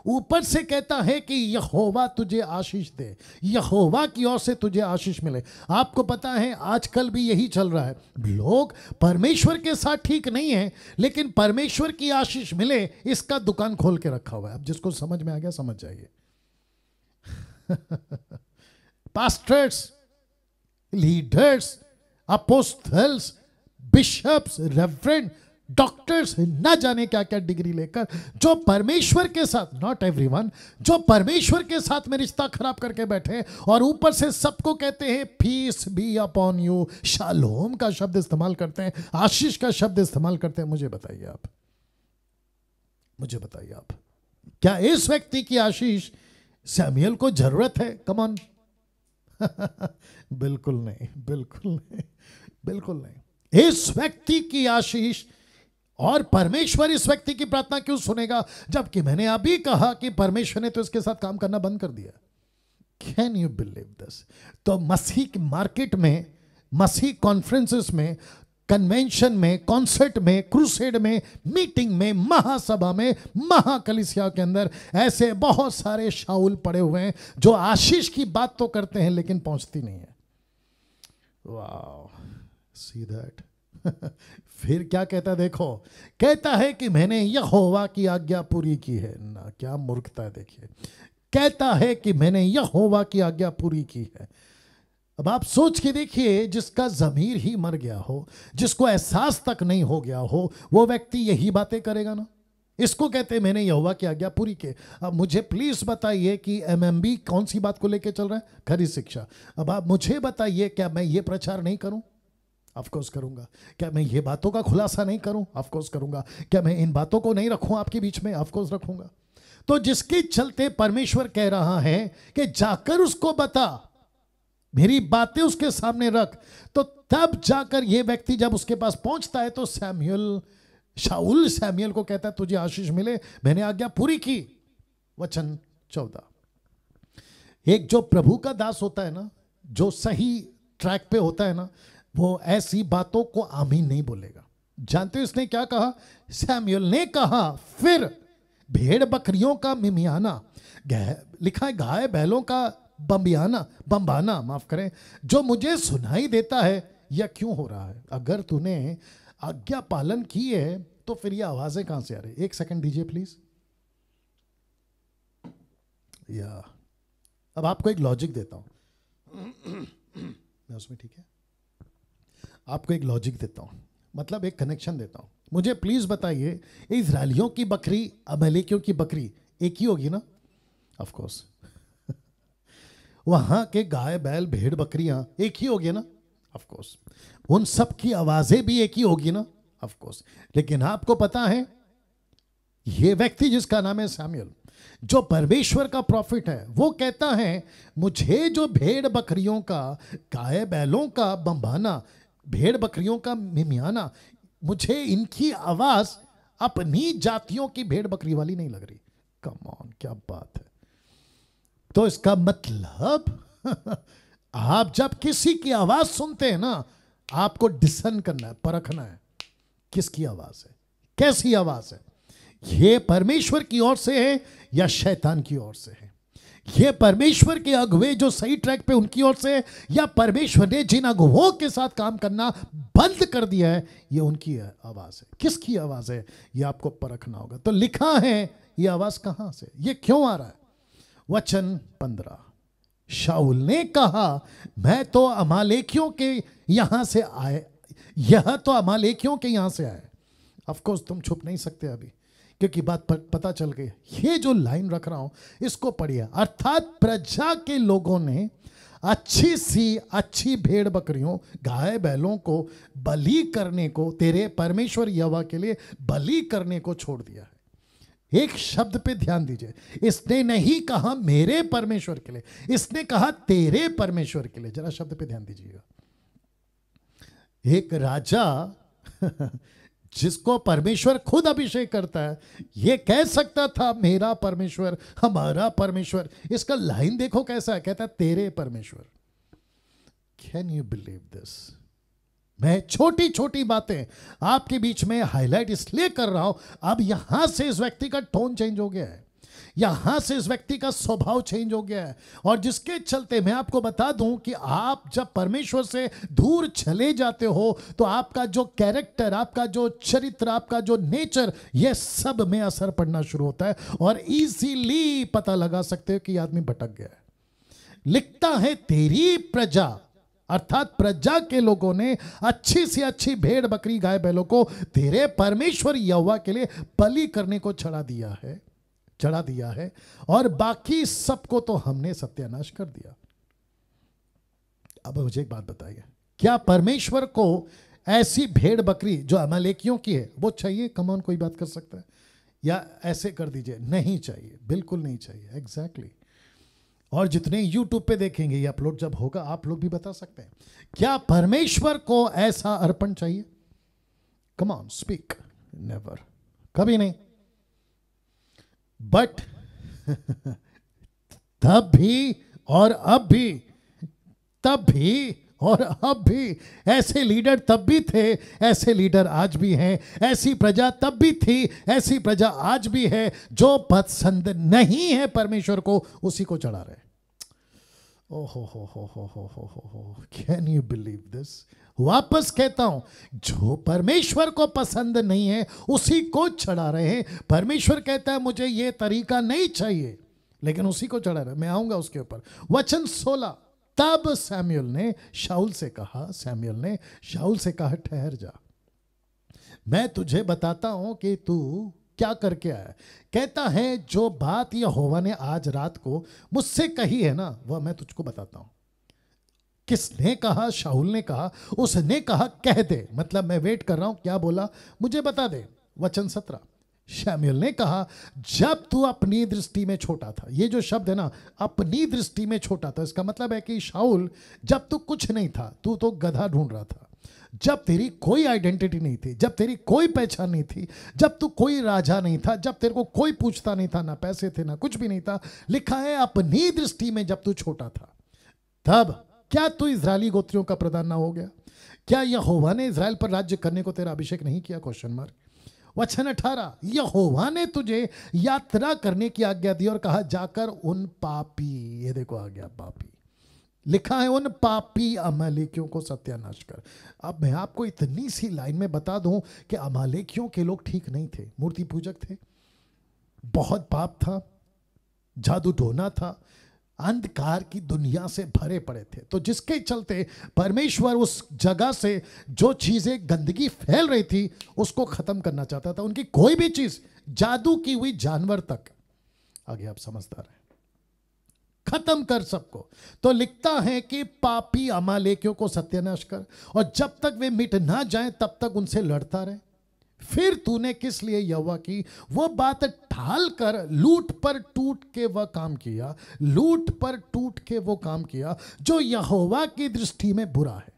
Speaker 1: ऊपर से कहता है कि यहोवा तुझे आशीष दे, यहोवा की ओर से तुझे आशीष मिले। आपको पता है आजकल भी यही चल रहा है, लोग परमेश्वर के साथ ठीक नहीं है, लेकिन परमेश्वर की आशीष मिले इसका दुकान खोल के रखा हुआ है। अब जिसको समझ में आ गया समझ जाइए। Pastors, leaders, apostles, bishops, reverend, doctors, ना जाने क्या क्या डिग्री लेकर जो परमेश्वर के साथ, नॉट एवरीवन, जो परमेश्वर के साथ में रिश्ता खराब करके बैठे और ऊपर से सबको कहते हैं पीस बी अपॉन यू, शालोम का शब्द इस्तेमाल करते हैं, आशीष का शब्द इस्तेमाल करते हैं। मुझे बताइए आप, मुझे बताइए आप, क्या इस व्यक्ति की आशीष सैमुएल को जरूरत है? Come on. बिल्कुल नहीं, बिल्कुल नहीं, बिल्कुल नहीं। इस व्यक्ति की आशीष, और परमेश्वर इस व्यक्ति की प्रार्थना क्यों सुनेगा, जबकि मैंने अभी कहा कि परमेश्वर ने तो इसके साथ काम करना बंद कर दिया। Can you believe this? तो मसीह की मार्केट में, मसीह कॉन्फ्रेंसेस में, कन्वेंशन में, कॉन्सर्ट में, क्रूसेड में, मीटिंग में, महासभा में, महाकलीसिया के अंदर ऐसे बहुत सारे शाऊल पड़े हुए हैं जो आशीष की बात तो करते हैं लेकिन पहुंचती नहीं है। Wow, see that. फिर क्या कहता है देखो, कहता है कि मैंने यहोवा की आज्ञा पूरी की है ना। क्या मूर्खता है देखिए, कहता है कि मैंने यहोवा की आज्ञा पूरी की है। अब आप सोच के देखिए, जिसका ज़मीर ही मर गया हो, जिसको एहसास तक नहीं हो गया हो, वो व्यक्ति यही बातें करेगा ना। इसको कहते हैं मैंने यहोवा की आज्ञा पूरी की। अब मुझे प्लीज बताइए कि एमएमबी कौन सी बात को लेकर चल रहा है? खरी शिक्षा। अब आप मुझे बताइए, क्या मैं ये प्रचार नहीं करूं? ऑफकोर्स करूंगा। क्या मैं ये बातों का खुलासा नहीं करूं? ऑफकोर्स करूंगा। क्या मैं इन बातों को नहीं रखूं आपके बीच में? ऑफकोर्स रखूंगा। तो जिसके चलते परमेश्वर कह रहा है कि जाकर उसको बता, मेरी बातें उसके सामने रख, तो तब जाकर ये व्यक्ति जब उसके पास पहुंचता है तो शाऊल सैमुएल को कहता है तुझे आशीष मिले, मैंने आज्ञा पूरी की। वचन 14। एक जो प्रभु का दास होता है ना, जो सही ट्रैक पे होता है ना, वो ऐसी बातों को आमीन नहीं बोलेगा। जानते हो इसने क्या कहा? सैमुएल ने कहा, फिर भेड़ बकरियों का मिमियाना, लिखा है गाय बैलों का बम्बाना, माफ करें, जो मुझे सुनाई देता है, यह क्यों हो रहा है? अगर तूने आज्ञा पालन की है तो फिर ये आवाजें कहां से आ रही? एक सेकंड दीजिए प्लीज। या अब आपको एक लॉजिक देता हूं मैं उसमें, ठीक है, आपको एक लॉजिक देता हूं, मतलब एक कनेक्शन देता हूं। मुझे प्लीज बताइए, इजराइलियों की बकरी अमलेकियों की बकरी एक ही होगी ना? Of course. वहां के गाय बैल भेड़ बकरियां एक ही होगी ना? Of course. उन सब की आवाजें भी एक ही होगी ना? Of course. लेकिन आपको पता है, यह व्यक्ति जिसका नाम है सैमुएल, जो परमेश्वर का प्रॉफिट है, वो कहता है मुझे जो भेड़ बकरियों का, गाय बैलों का बम्बाना, भेड़ बकरियों का मिमियाना, मुझे इनकी आवाज अपनी जातियों की भेड़ बकरी वाली नहीं लग रही। कम ऑन, क्या बात है। तो इसका मतलब आप जब किसी की आवाज सुनते हैं ना, आपको डिसन करना है, परखना है किसकी आवाज है, कैसी आवाज है, ये परमेश्वर की ओर से है या शैतान की ओर से है, ये परमेश्वर के अगुवे जो सही ट्रैक पे उनकी ओर से है, या परमेश्वर ने जिन अगुवों के साथ काम करना बंद कर दिया है, ये उनकी आवाज है। किसकी आवाज है ये आपको परखना होगा। तो लिखा है ये आवाज कहां से, ये क्यों आ रहा है? वचन 15, शाऊल ने कहा मैं तो अमालेकियों के यहां से आए, यह तो अमालेकियों के यहां से आए। ऑफ कोर्स तुम छुप नहीं सकते अभी, क्योंकि बात पता चल गई। ये जो लाइन रख रहा हूं इसको पढ़िए। अर्थात प्रजा के लोगों ने अच्छी भेड़ बकरियों, गाय बैलों को बलि करने को, तेरे परमेश्वर यहोवा के लिए बलि करने को छोड़ दिया है। एक शब्द पे ध्यान दीजिए, इसने नहीं कहा मेरे परमेश्वर के लिए, इसने कहा तेरे परमेश्वर के लिए। जरा शब्द पे ध्यान दीजिएगा। एक राजा जिसको परमेश्वर खुद अभिषेक करता है, ये कह सकता था मेरा परमेश्वर, हमारा परमेश्वर। इसका लाइन देखो कैसा है, कहता है तेरे परमेश्वर। Can you believe this? मैं छोटी छोटी बातें आपके बीच में हाईलाइट इसलिए कर रहा हूं, अब यहां से इस व्यक्ति का टोन चेंज हो गया है, यहां से इस व्यक्ति का स्वभाव चेंज हो गया है, और जिसके चलते मैं आपको बता दूं कि आप जब परमेश्वर से दूर चले जाते हो तो आपका जो कैरेक्टर, आपका जो चरित्र, आपका जो नेचर, ये सब में असर पड़ना शुरू होता है, और इजीली पता लगा सकते हो कि आदमी भटक गया है। लिखता है तेरी प्रजा, अर्थात प्रजा के लोगों ने अच्छी से अच्छी भेड़ बकरी गाय बैलों को तेरे परमेश्वर यहोवा के लिए बलि करने को चढ़ा दिया है, और बाकी सबको तो हमने सत्यानाश कर दिया। अब मुझे एक बात बताइए, क्या परमेश्वर को ऐसी भेड़ बकरी जो अमालेकियों की है वो चाहिए? कमॉन, कोई बात कर सकता है? या ऐसे कर दीजिए, नहीं चाहिए, बिल्कुल नहीं चाहिए। एग्जैक्टली। और जितने YouTube पे देखेंगे, ये अपलोड जब होगा आप लोग भी बता सकते हैं, क्या परमेश्वर को ऐसा अर्पण चाहिए? Come on, speak. नेवर, कभी नहीं। बट तब भी और अब भी, तब भी और अब भी ऐसे लीडर तब भी थे, ऐसे लीडर आज भी हैं, ऐसी प्रजा तब भी थी, ऐसी प्रजा आज भी है, जो पसंद नहीं है परमेश्वर को, उसी को चढ़ा रहे। ओहो हो, कैन यू बिलीव दिस? वापस कहता हूं, जो परमेश्वर को पसंद नहीं है उसी को चढ़ा रहे हैं। परमेश्वर कहता है मुझे ये तरीका नहीं चाहिए, लेकिन उसी को चढ़ा रहे। मैं आऊंगा उसके ऊपर। वचन 16, तब सैमुएल ने शाऊल से कहा ठहर जा, मैं तुझे बताता हूं कि तू क्या करके आया। कहता है जो बात यहोवा ने आज रात को मुझसे कही है ना, वह मैं तुझको बताता हूं। किसने कहा? शाऊल ने कहा। उसने कहा कह दे, मतलब मैं वेट कर रहा हूं, क्या बोला मुझे बता दे। वचन 17, शमूएल ने कहा जब तू अपनी दृष्टि में छोटा था। ये जो शब्द है ना, अपनी दृष्टि में छोटा था, इसका मतलब है कि शाऊल जब तू कुछ नहीं था, तू तो गधा ढूंढ रहा था, जब तेरी कोई आइडेंटिटी नहीं थी, जब तेरी कोई पहचान नहीं थी, जब तू कोई राजा नहीं था, जब तेरे को कोई पूछता नहीं था, ना पैसे थे ना कुछ भी नहीं था। लिखा है अपनी दृष्टि में जब तू छोटा था, तब क्या तू इजरायली गोत्रियों का प्रधान ना हो गया? क्या यहोवा ने इजराइल पर राज्य करने को तेरा अभिषेक नहीं किया? Question mark. वचन 18, यहोवा ने तुझे यात्रा करने की आज्ञा दी और कहा जाकर उन पापी, ये देखो आ गया पापी, लिखा है उन पापी अमालेकियों को सत्यानाश कर। अब मैं आपको इतनी सी लाइन में बता दूं कि अमालेकियों के लोग ठीक नहीं थे, मूर्ति पूजक थे, बहुत पाप था, जादू टोना था, अंधकार की दुनिया से भरे पड़े थे। तो जिसके चलते परमेश्वर उस जगह से जो चीजें गंदगी फैल रही थी उसको खत्म करना चाहता था। उनकी कोई भी चीज, जादू की हुई जानवर तक, आगे आप समझदार हैं, खत्म कर सबको। तो लिखता है कि पापी अमालेकियों को सत्यानाश कर, और जब तक वे मिट ना जाएं तब तक उनसे लड़ता रहे। फिर तूने किस लिए यहोवा की वो बात ढाल कर लूट पर टूट के वह काम किया, लूट पर टूट के वो काम किया जो यहोवा की दृष्टि में बुरा है।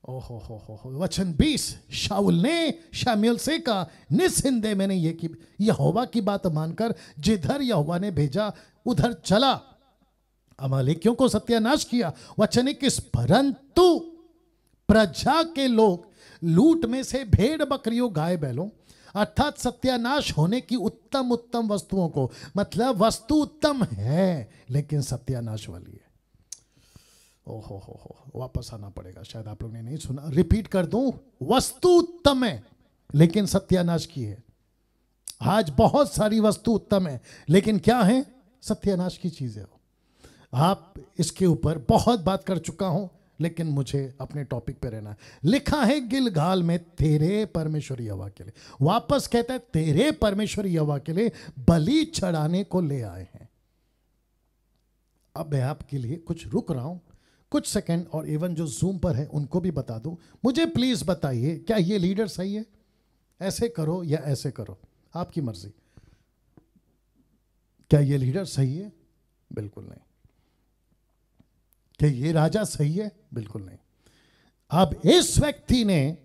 Speaker 1: ओहो हो। वचन 20, शाऊल ने शमूएल से कहा निस्संदेह मैंने ये की यहोवा की बात मानकर जिधर यहोवा ने भेजा उधर चला, अमालेकियों को सत्यानाश किया। वचन 21, परंतु प्रजा के लोग लूट में से भेड़ बकरियों गाय बैलों अर्थात सत्यानाश होने की उत्तम उत्तम वस्तुओं को, मतलब वस्तु उत्तम है लेकिन सत्यानाश वाली है। ओहो हो, वापस आना पड़ेगा, शायद आप लोग ने नहीं सुना, रिपीट कर दूं, वस्तु उत्तम है लेकिन सत्यानाश की है। आज बहुत सारी वस्तु उत्तम है लेकिन क्या है? सत्यानाश की चीजें हो। आप इसके ऊपर बहुत बात कर चुका हूं, लेकिन मुझे अपने टॉपिक पे रहना है। लिखा है गिलगाल में तेरे परमेश्वर यहोवा के लिए, वापस कहता है तेरे परमेश्वर यहोवा के लिए बलि चढ़ाने को ले आए हैं। अब मैं आपके लिए कुछ रुक रहा हूं कुछ सेकंड, और इवन जो जूम पर है उनको भी बता दूं। मुझे प्लीज बताइए क्या ये लीडर सही है? ऐसे करो या ऐसे करो, आपकी मर्जी। क्या ये लीडर सही है? बिल्कुल नहीं। क्या ये राजा सही है? बिल्कुल नहीं। अब इस व्यक्ति ने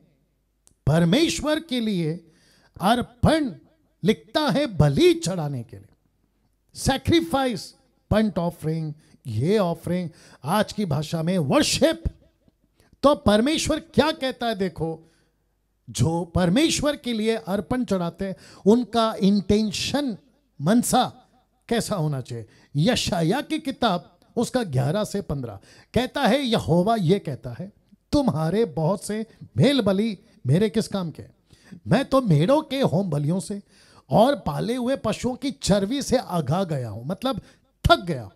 Speaker 1: परमेश्वर के लिए अर्पण लिखता है बलि चढ़ाने के लिए, सैक्रिफाइस, पंट ऑफरिंग, ये ऑफरिंग, आज की भाषा में वर्शिप। तो परमेश्वर क्या कहता है, देखो, जो परमेश्वर के लिए अर्पण चढ़ाते हैं उनका इंटेंशन, मनसा कैसा होना चाहिए। यशाया की किताब उसका 11 से 15 कहता है, यहोवा ये कहता है, तुम्हारे बहुत से मेल बलि मेरे किस काम के, मैं तो मेढ़ों के होम बलियों से और पाले हुए पशुओं की चर्बी से आगा गया हूं, मतलब थक गया हूं,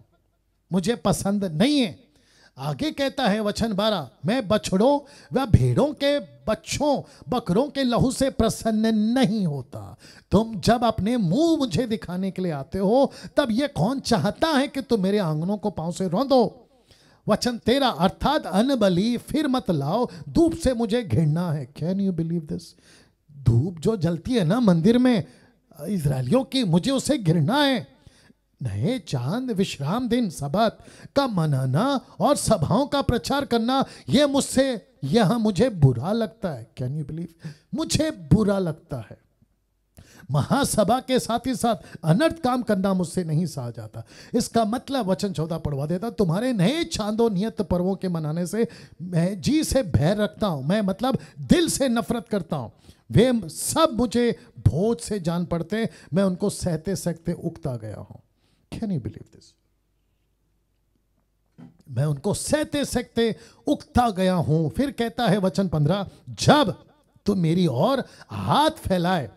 Speaker 1: मुझे पसंद नहीं है। आगे कहता है वचन 12, मैं बछड़ों व भेड़ों के बच्चों बकरों के लहू से प्रसन्न नहीं होता। तुम जब अपने मुंह मुझे दिखाने के लिए आते हो, तब ये कौन चाहता है कि तुम मेरे आंगनों को पांव से रौंदो। वचन 13, अर्थात अन्न बलि फिर मत लाओ, धूप से मुझे घृणा है। Can you believe this? धूप जो जलती है ना मंदिर में इजरायलियों की, मुझे उससे घृणा है। नए चांद, विश्राम दिन, सब्त का मनाना और सभाओं का प्रचार करना, यह मुझे बुरा लगता है। Can you believe? मुझे बुरा लगता है। महासभा के साथ ही साथ अनर्थ काम करना मुझसे नहीं सहा जाता। इसका मतलब वचन 14 पढ़वा देता, तुम्हारे नए चांदों नियत पर्वों के मनाने से मैं जी से भय रखता हूं, मैं मतलब दिल से नफरत करता हूं। वे सब मुझे भोज से जान पड़ते, मैं उनको सहते सहते उकता गया हूं। Can you believe this? मैं उनको सहते सहते उकता गया हूं। फिर कहता है वचन 15, जब तुम मेरी ओर हाथ फैलाए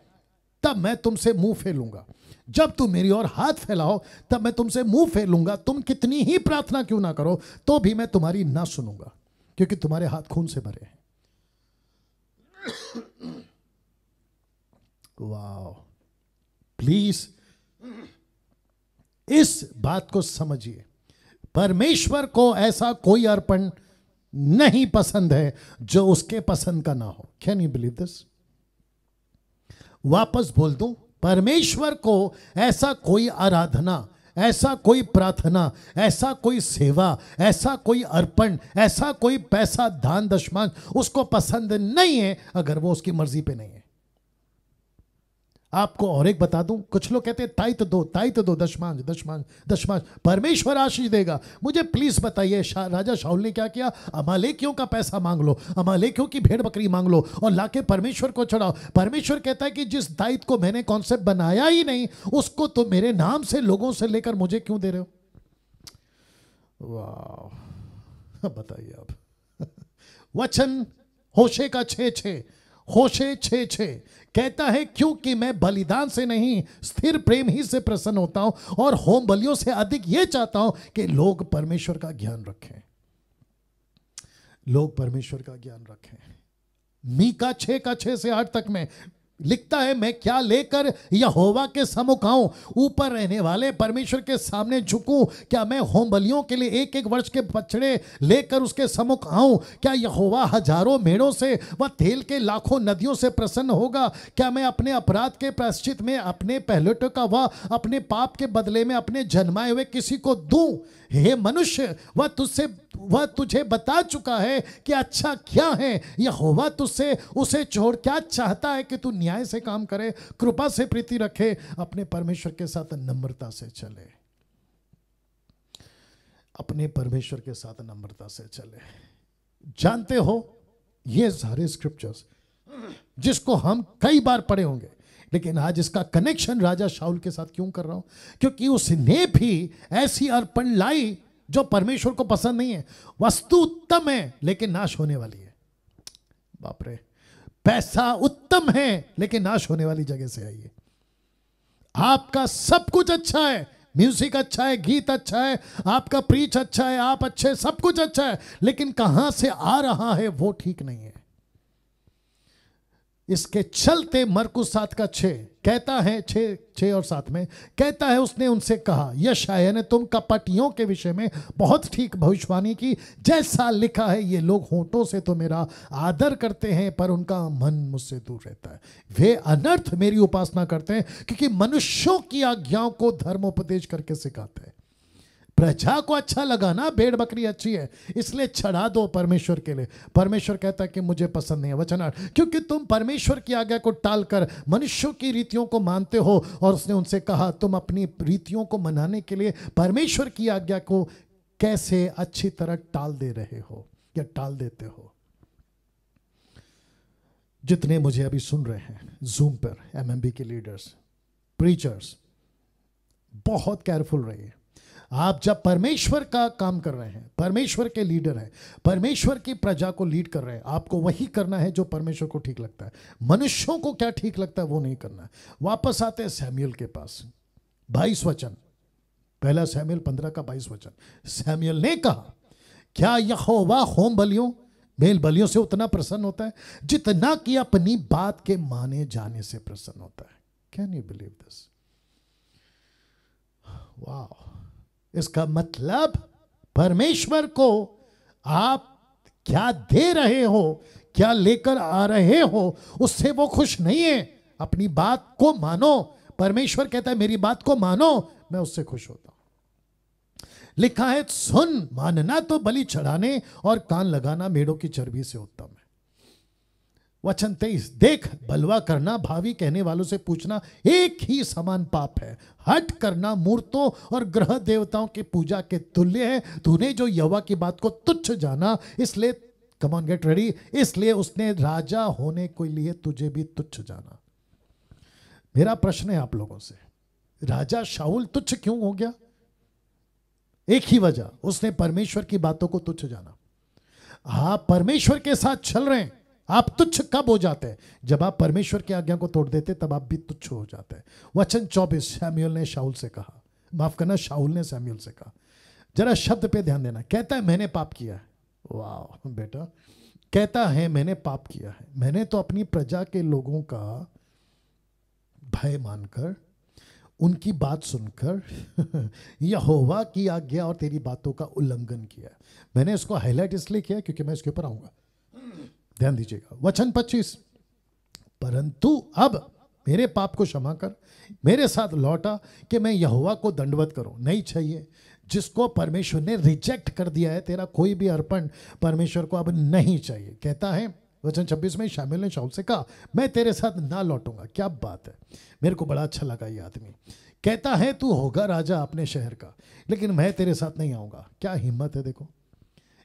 Speaker 1: तब मैं तुमसे मुंह फेलूंगा। जब तुम मेरी ओर हाथ फैलाओ तब मैं तुमसे मुंह फेलूंगा। तुम कितनी ही प्रार्थना क्यों ना करो तो भी मैं तुम्हारी ना सुनूंगा, क्योंकि तुम्हारे हाथ खून से भरे हैं। वाह, प्लीज इस बात को समझिए, परमेश्वर को ऐसा कोई अर्पण नहीं पसंद है जो उसके पसंद का ना हो। Can you believe this? वापस बोल दूं, परमेश्वर को ऐसा कोई आराधना, ऐसा कोई प्रार्थना, ऐसा कोई सेवा, ऐसा कोई अर्पण, ऐसा कोई पैसा दान दशमांश उसको पसंद नहीं है अगर वो उसकी मर्जी पे नहीं है। आपको और एक बता दूं, कुछ लोग कहते हैं ताइत दो, दशमांश परमेश्वर आशीष देगा। मुझे प्लीज बताइए, राजा शाऊल ने क्या किया? अमालेकियों का पैसा मांग लो, अमालेकियों की भेड़ बकरी मांग लो और लाके परमेश्वर को चढ़ाओ। परमेश्वर कहता है कि जिस दायित्व को मैंने कॉन्सेप्ट बनाया ही नहीं, उसको तो मेरे नाम से लोगों से लेकर मुझे क्यों दे रहे हो? वाह, बताइए आप। वचन होशे का 6:6, होशे 6:6 कहता है, क्योंकि मैं बलिदान से नहीं स्थिर प्रेम ही से प्रसन्न होता हूं और होम बलियों से अधिक यह चाहता हूं कि लोग परमेश्वर का ज्ञान रखें, लोग परमेश्वर का ज्ञान रखें। मीका 6:6 से 8 तक में लिखता है, मैं क्या लेकर यहोवा के सम्मुख आऊं, ऊपर रहने वाले परमेश्वर के सामने झुकूं? क्या मैं होम बलियों के लिए 1-1 वर्ष के बछड़े लेकर उसके सम्मुख आऊं? क्या यहोवा हजारों मेढ़ों से व तेल के लाखों नदियों से प्रसन्न होगा? क्या मैं अपने अपराध के प्रायश्चित में अपने पहलुटों का व अपने पाप के बदले में अपने जन्माए हुए किसी को दूं? हे मनुष्य, वह तुझे बता चुका है कि अच्छा क्या है। यहोवा तुझसे उसे छोड़ क्या चाहता है कि तू न्याय से काम करे, कृपा से प्रीति रखे, अपने परमेश्वर के साथ नम्रता से चले, अपने परमेश्वर के साथ नम्रता से चले। जानते हो, ये सारे स्क्रिप्चर्स जिसको हम कई बार पढ़े होंगे, लेकिन आज इसका कनेक्शन राजा शाऊल के साथ क्यों कर रहा हूं? क्योंकि उसने भी ऐसी अर्पण लाई जो परमेश्वर को पसंद नहीं है। वस्तु उत्तम है लेकिन नाश होने वाली है। बाप रे, पैसा उत्तम है लेकिन नाश होने वाली जगह से आई है। आपका सब कुछ अच्छा है, म्यूजिक अच्छा है, गीत अच्छा है, आपका प्रीच अच्छा है, आप अच्छे, सब कुछ अच्छा है, लेकिन कहां से आ रहा है वो ठीक नहीं है। इसके चलते मरकुस 7:6 कहता है, 6 और 7 में कहता है, उसने उनसे कहा, यशायाह ने तुम कपटियों के विषय में बहुत ठीक भविष्यवाणी की, जैसा लिखा है, ये लोग होंठों से तो मेरा आदर करते हैं पर उनका मन मुझसे दूर रहता है। वे अनर्थ मेरी उपासना करते हैं क्योंकि मनुष्यों की आज्ञाओं को धर्मोपदेश करके सिखाते हैं। प्रजा को अच्छा लगा ना, भेड़ बकरी अच्छी है इसलिए चढ़ा दो परमेश्वर के लिए। परमेश्वर कहता है कि मुझे पसंद नहीं है। वचन 8, क्योंकि तुम परमेश्वर की आज्ञा को टालकर मनुष्यों की रीतियों को मानते हो। और उसने उनसे कहा, तुम अपनी रीतियों को मनाने के लिए परमेश्वर की आज्ञा को कैसे अच्छी तरह टाल दे रहे हो या टाल देते हो। जितने मुझे अभी सुन रहे हैं जूम पर, एमएमबी के लीडर्स, प्रीचर्स, बहुत केयरफुल रहिए। आप जब परमेश्वर का काम कर रहे हैं, परमेश्वर के लीडर हैं, परमेश्वर की प्रजा को लीड कर रहे हैं, आपको वही करना है जो परमेश्वर को ठीक लगता है। मनुष्यों को क्या ठीक लगता है वो नहीं करना है। वापस आते हैं सैमुएल के पास, 22 वचन, पहला सैमुएल 15 का 22 वचन। सैमुएल ने कहा, क्या यहोवा होम बलियों, मेल बलियों से उतना प्रसन्न होता है जितना कि अपनी बात के माने जाने से प्रसन्न होता है। Can you believe this? वाह! इसका मतलब परमेश्वर को आप क्या दे रहे हो, क्या लेकर आ रहे हो, उससे वो खुश नहीं है। अपनी बात को मानो। परमेश्वर कहता है मेरी बात को मानो, मैं उससे खुश होता हूं। लिखा है, सुन, मानना तो बलि चढ़ाने और कान लगाना मेढ़ों की चर्बी से उत्तम है। वचन 23, देख, बलवा करना, भावी कहने वालों से पूछना एक ही समान पाप है। हट करना मूर्तों और ग्रह देवताओं की पूजा के तुल्य है। तूने जो यहोवा की बात को तुच्छ जाना, इसलिए, कम ऑन गेट रेडी, इसलिए उसने राजा होने के लिए तुझे भी तुच्छ जाना। मेरा प्रश्न है आप लोगों से, राजा शाऊल तुच्छ क्यों हो गया? एक ही वजह, उसने परमेश्वर की बातों को तुच्छ जाना। आप परमेश्वर के साथ चल रहे हैं, आप तुच्छ कब हो जाते हैं? जब आप परमेश्वर की आज्ञा को तोड़ देते, तब आप भी तुच्छ हो जाते हैं। वचन 24, सैमुएल ने शाऊल से कहा, माफ करना, शाऊल ने सैमुएल से कहा, जरा शब्द पे ध्यान देना, कहता है मैंने पाप किया है। वाह बेटा, कहता है मैंने पाप किया है। मैंने तो अपनी प्रजा के लोगों का भय मानकर, उनकी बात सुनकर यहोवा की आज्ञा और तेरी बातों का उल्लंघन किया। मैंने इसको हाईलाइट इसलिए किया क्योंकि मैं इसके ऊपर आऊंगा, ध्यान दीजिएगा। वचन 25, परंतु अब मेरे पाप को क्षमा कर, मेरे साथ लौटा कि मैं यहोवा को दंडवत करूं। नहीं चाहिए, जिसको परमेश्वर ने रिजेक्ट कर दिया है, तेरा कोई भी अर्पण परमेश्वर को अब नहीं चाहिए। कहता है वचन 26 में, शामुएल ने शाऊल से कहा, मैं तेरे साथ ना लौटूंगा। क्या बात है, मेरे को बड़ा अच्छा लगा ये आदमी। कहता है तू होगा राजा अपने शहर का, लेकिन मैं तेरे साथ नहीं आऊंगा। क्या हिम्मत है देखो।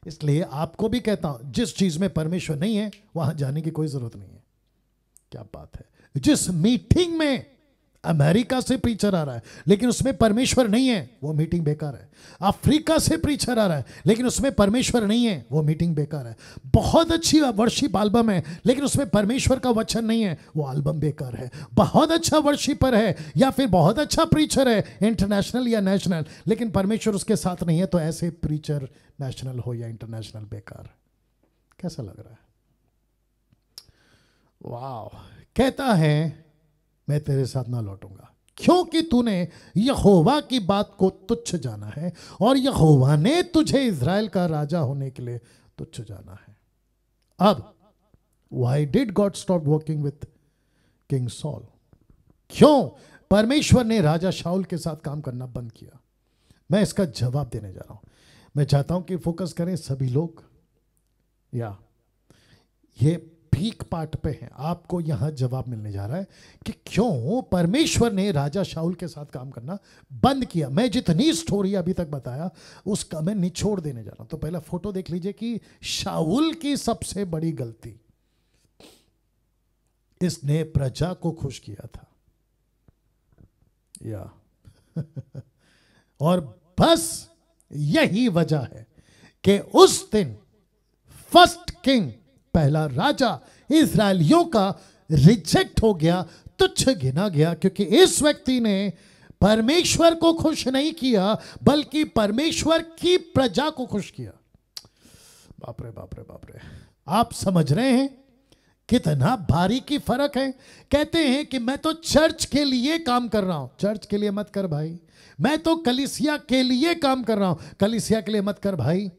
Speaker 1: इसलिए आपको भी कहता हूं, जिस चीज में परमेश्वर नहीं है वहां जाने की कोई जरूरत नहीं है। क्या बात है। जिस मीटिंग में अमेरिका से प्रीचर आ रहा है लेकिन उसमें परमेश्वर नहीं है, वो मीटिंग बेकार है। अफ्रीका से प्रीचर आ रहा है लेकिन उसमें परमेश्वर नहीं है, वो मीटिंग बेकार है। बहुत अच्छी वर्शिप एल्बम है लेकिन उसमें परमेश्वर का वचन नहीं है, वो एल्बम बेकार है। बहुत अच्छा वर्शिपर है या फिर बहुत अच्छा प्रीचर है, इंटरनेशनल या नेशनल, लेकिन परमेश्वर उसके साथ नहीं है, तो ऐसे प्रीचर नेशनल हो या इंटरनेशनल बेकार। कैसा लग रहा है? वाह। कहता है मैं तेरे साथ ना लौटूंगा, क्योंकि तूने यहोवा की बात को तुच्छ जाना है और यहोवा ने तुझे इज़राइल का राजा होने के लिए तुच्छ जाना है। अब why did God stop working with king sol? क्यों परमेश्वर ने राजा शाऊल के साथ काम करना बंद किया? मैं इसका जवाब देने जा रहा हूं। मैं चाहता हूं कि फोकस करें सभी लोग, या ये पीक पार्ट पे है, आपको यहां जवाब मिलने जा रहा है कि क्यों परमेश्वर ने राजा शाऊल के साथ काम करना बंद किया। मैं जितनी स्टोरी अभी तक बताया उसका मैं निचोड़ देने जा रहा हूं। तो पहला फोटो देख लीजिए कि शाऊल की सबसे बड़ी गलती, इसने प्रजा को खुश किया था, या और बस यही वजह है कि उस दिन फर्स्ट किंग, पहला राजा इस्राएलियों का रिजेक्ट हो गया, तुच्छ गिना गया, क्योंकि इस व्यक्ति ने परमेश्वर को खुश नहीं किया बल्कि परमेश्वर की प्रजा को खुश किया। बाप रे बाप रे बाप रे। आप समझ रहे हैं कितना बारीकी फर्क है? कहते हैं कि मैं तो चर्च के लिए काम कर रहा हूं। चर्च के लिए मत कर भाई। मैं तो कलीसिया के लिए काम कर रहा हूं। कलीसिया के लिए मत कर भाई।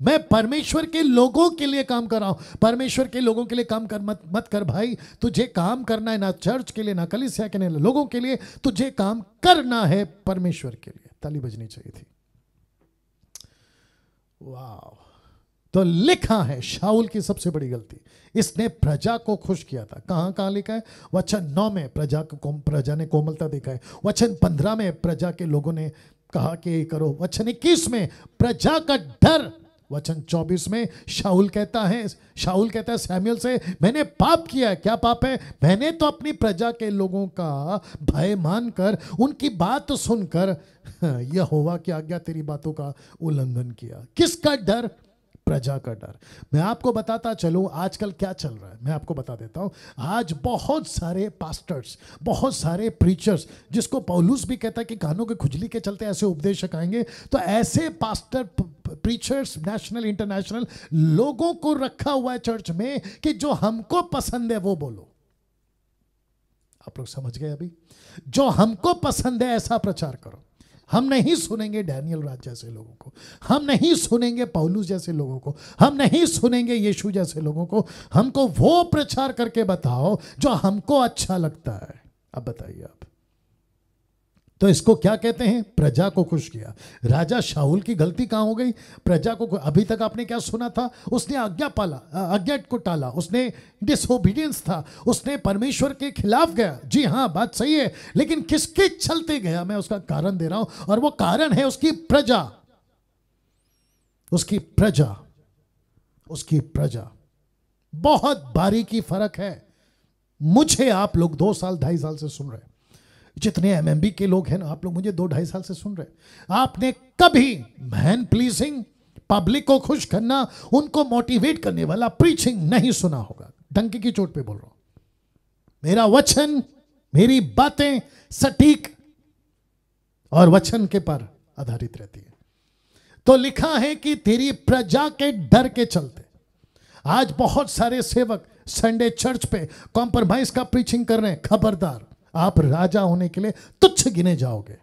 Speaker 1: मैं परमेश्वर के लोगों के लिए काम कर रहा हूं। परमेश्वर के लोगों के लिए काम कर मत कर भाई। तुझे काम करना है ना चर्च के लिए, ना कलीसिया के लिए, लोगों के लिए। तुझे काम करना है परमेश्वर के लिए। ताली बजनी चाहिए थी। वाह। तो लिखा है शाऊल की सबसे बड़ी गलती, इसने प्रजा को खुश किया था। कहां कहां लिखा है? वचन 9 में प्रजा ने कोमलता दिखाई। वचन 15 में प्रजा के लोगों ने कहा कि करो। वचन 21 में प्रजा का डर। वचन 24 में शाऊल कहता है सैमुएल से, मैंने पाप किया है। क्या पाप है? मैंने तो अपनी प्रजा के लोगों का भय मानकर, उनकी बात सुनकर यहोवा की आज्ञा तेरी बातों का उल्लंघन किया। किसका डर? प्रजा का डर। मैं आपको बताता चलूं आजकल क्या चल रहा है, मैं आपको बता देता हूं। आज बहुत सारे पास्टर्स, बहुत सारे प्रीचर्स, जिसको पौलुस भी कहता है कि कानों के खुजली के चलते ऐसे उपदेशक आएंगे, तो ऐसे पास्टर प्रीचर्स नेशनल इंटरनेशनल लोगों को रखा हुआ है चर्च में कि जो हमको पसंद है वो बोलो। आप लोग समझ गए? अभी जो हमको पसंद है ऐसा प्रचार करो। हम नहीं सुनेंगे डैनियल राज जैसे लोगों को, हम नहीं सुनेंगे पौलुस जैसे लोगों को, हम नहीं सुनेंगे यीशु जैसे लोगों को। हमको वो प्रचार करके बताओ जो हमको अच्छा लगता है। अब बताइए आप, तो इसको क्या कहते हैं? प्रजा को खुश किया। राजा शाऊल की गलती कहां हो गई? प्रजा को। अभी तक आपने क्या सुना था? उसने आज्ञा को टाला, उसने डिसोबीडियंस था, उसने परमेश्वर के खिलाफ गया। जी हाँ, बात सही है, लेकिन किसके चलते गया? मैं उसका कारण दे रहा हूं, और वो कारण है उसकी प्रजा। उसकी प्रजा, उसकी प्रजा। बहुत बारीकी फर्क है। मुझे आप लोग 2 साल 2.5 साल से सुन रहे हैं, जितने एमएमबी के लोग हैं ना, आप लोग मुझे 2-2.5 साल से सुन रहे हैं। आपने कभी मैन प्लीजिंग, पब्लिक को खुश करना, उनको मोटिवेट करने वाला प्रीचिंग नहीं सुना होगा। डंकी की चोट पे बोल रहा हूं। मेरा वचन, मेरी बातें सटीक और वचन के पर आधारित रहती है। तो लिखा है कि तेरी प्रजा के डर के चलते आज बहुत सारे सेवक संडे चर्च पे कॉम्प्रोमाइज का प्रीचिंग कर रहे हैं। खबरदार, आप राजा होने के लिए तुच्छ गिने जाओगे।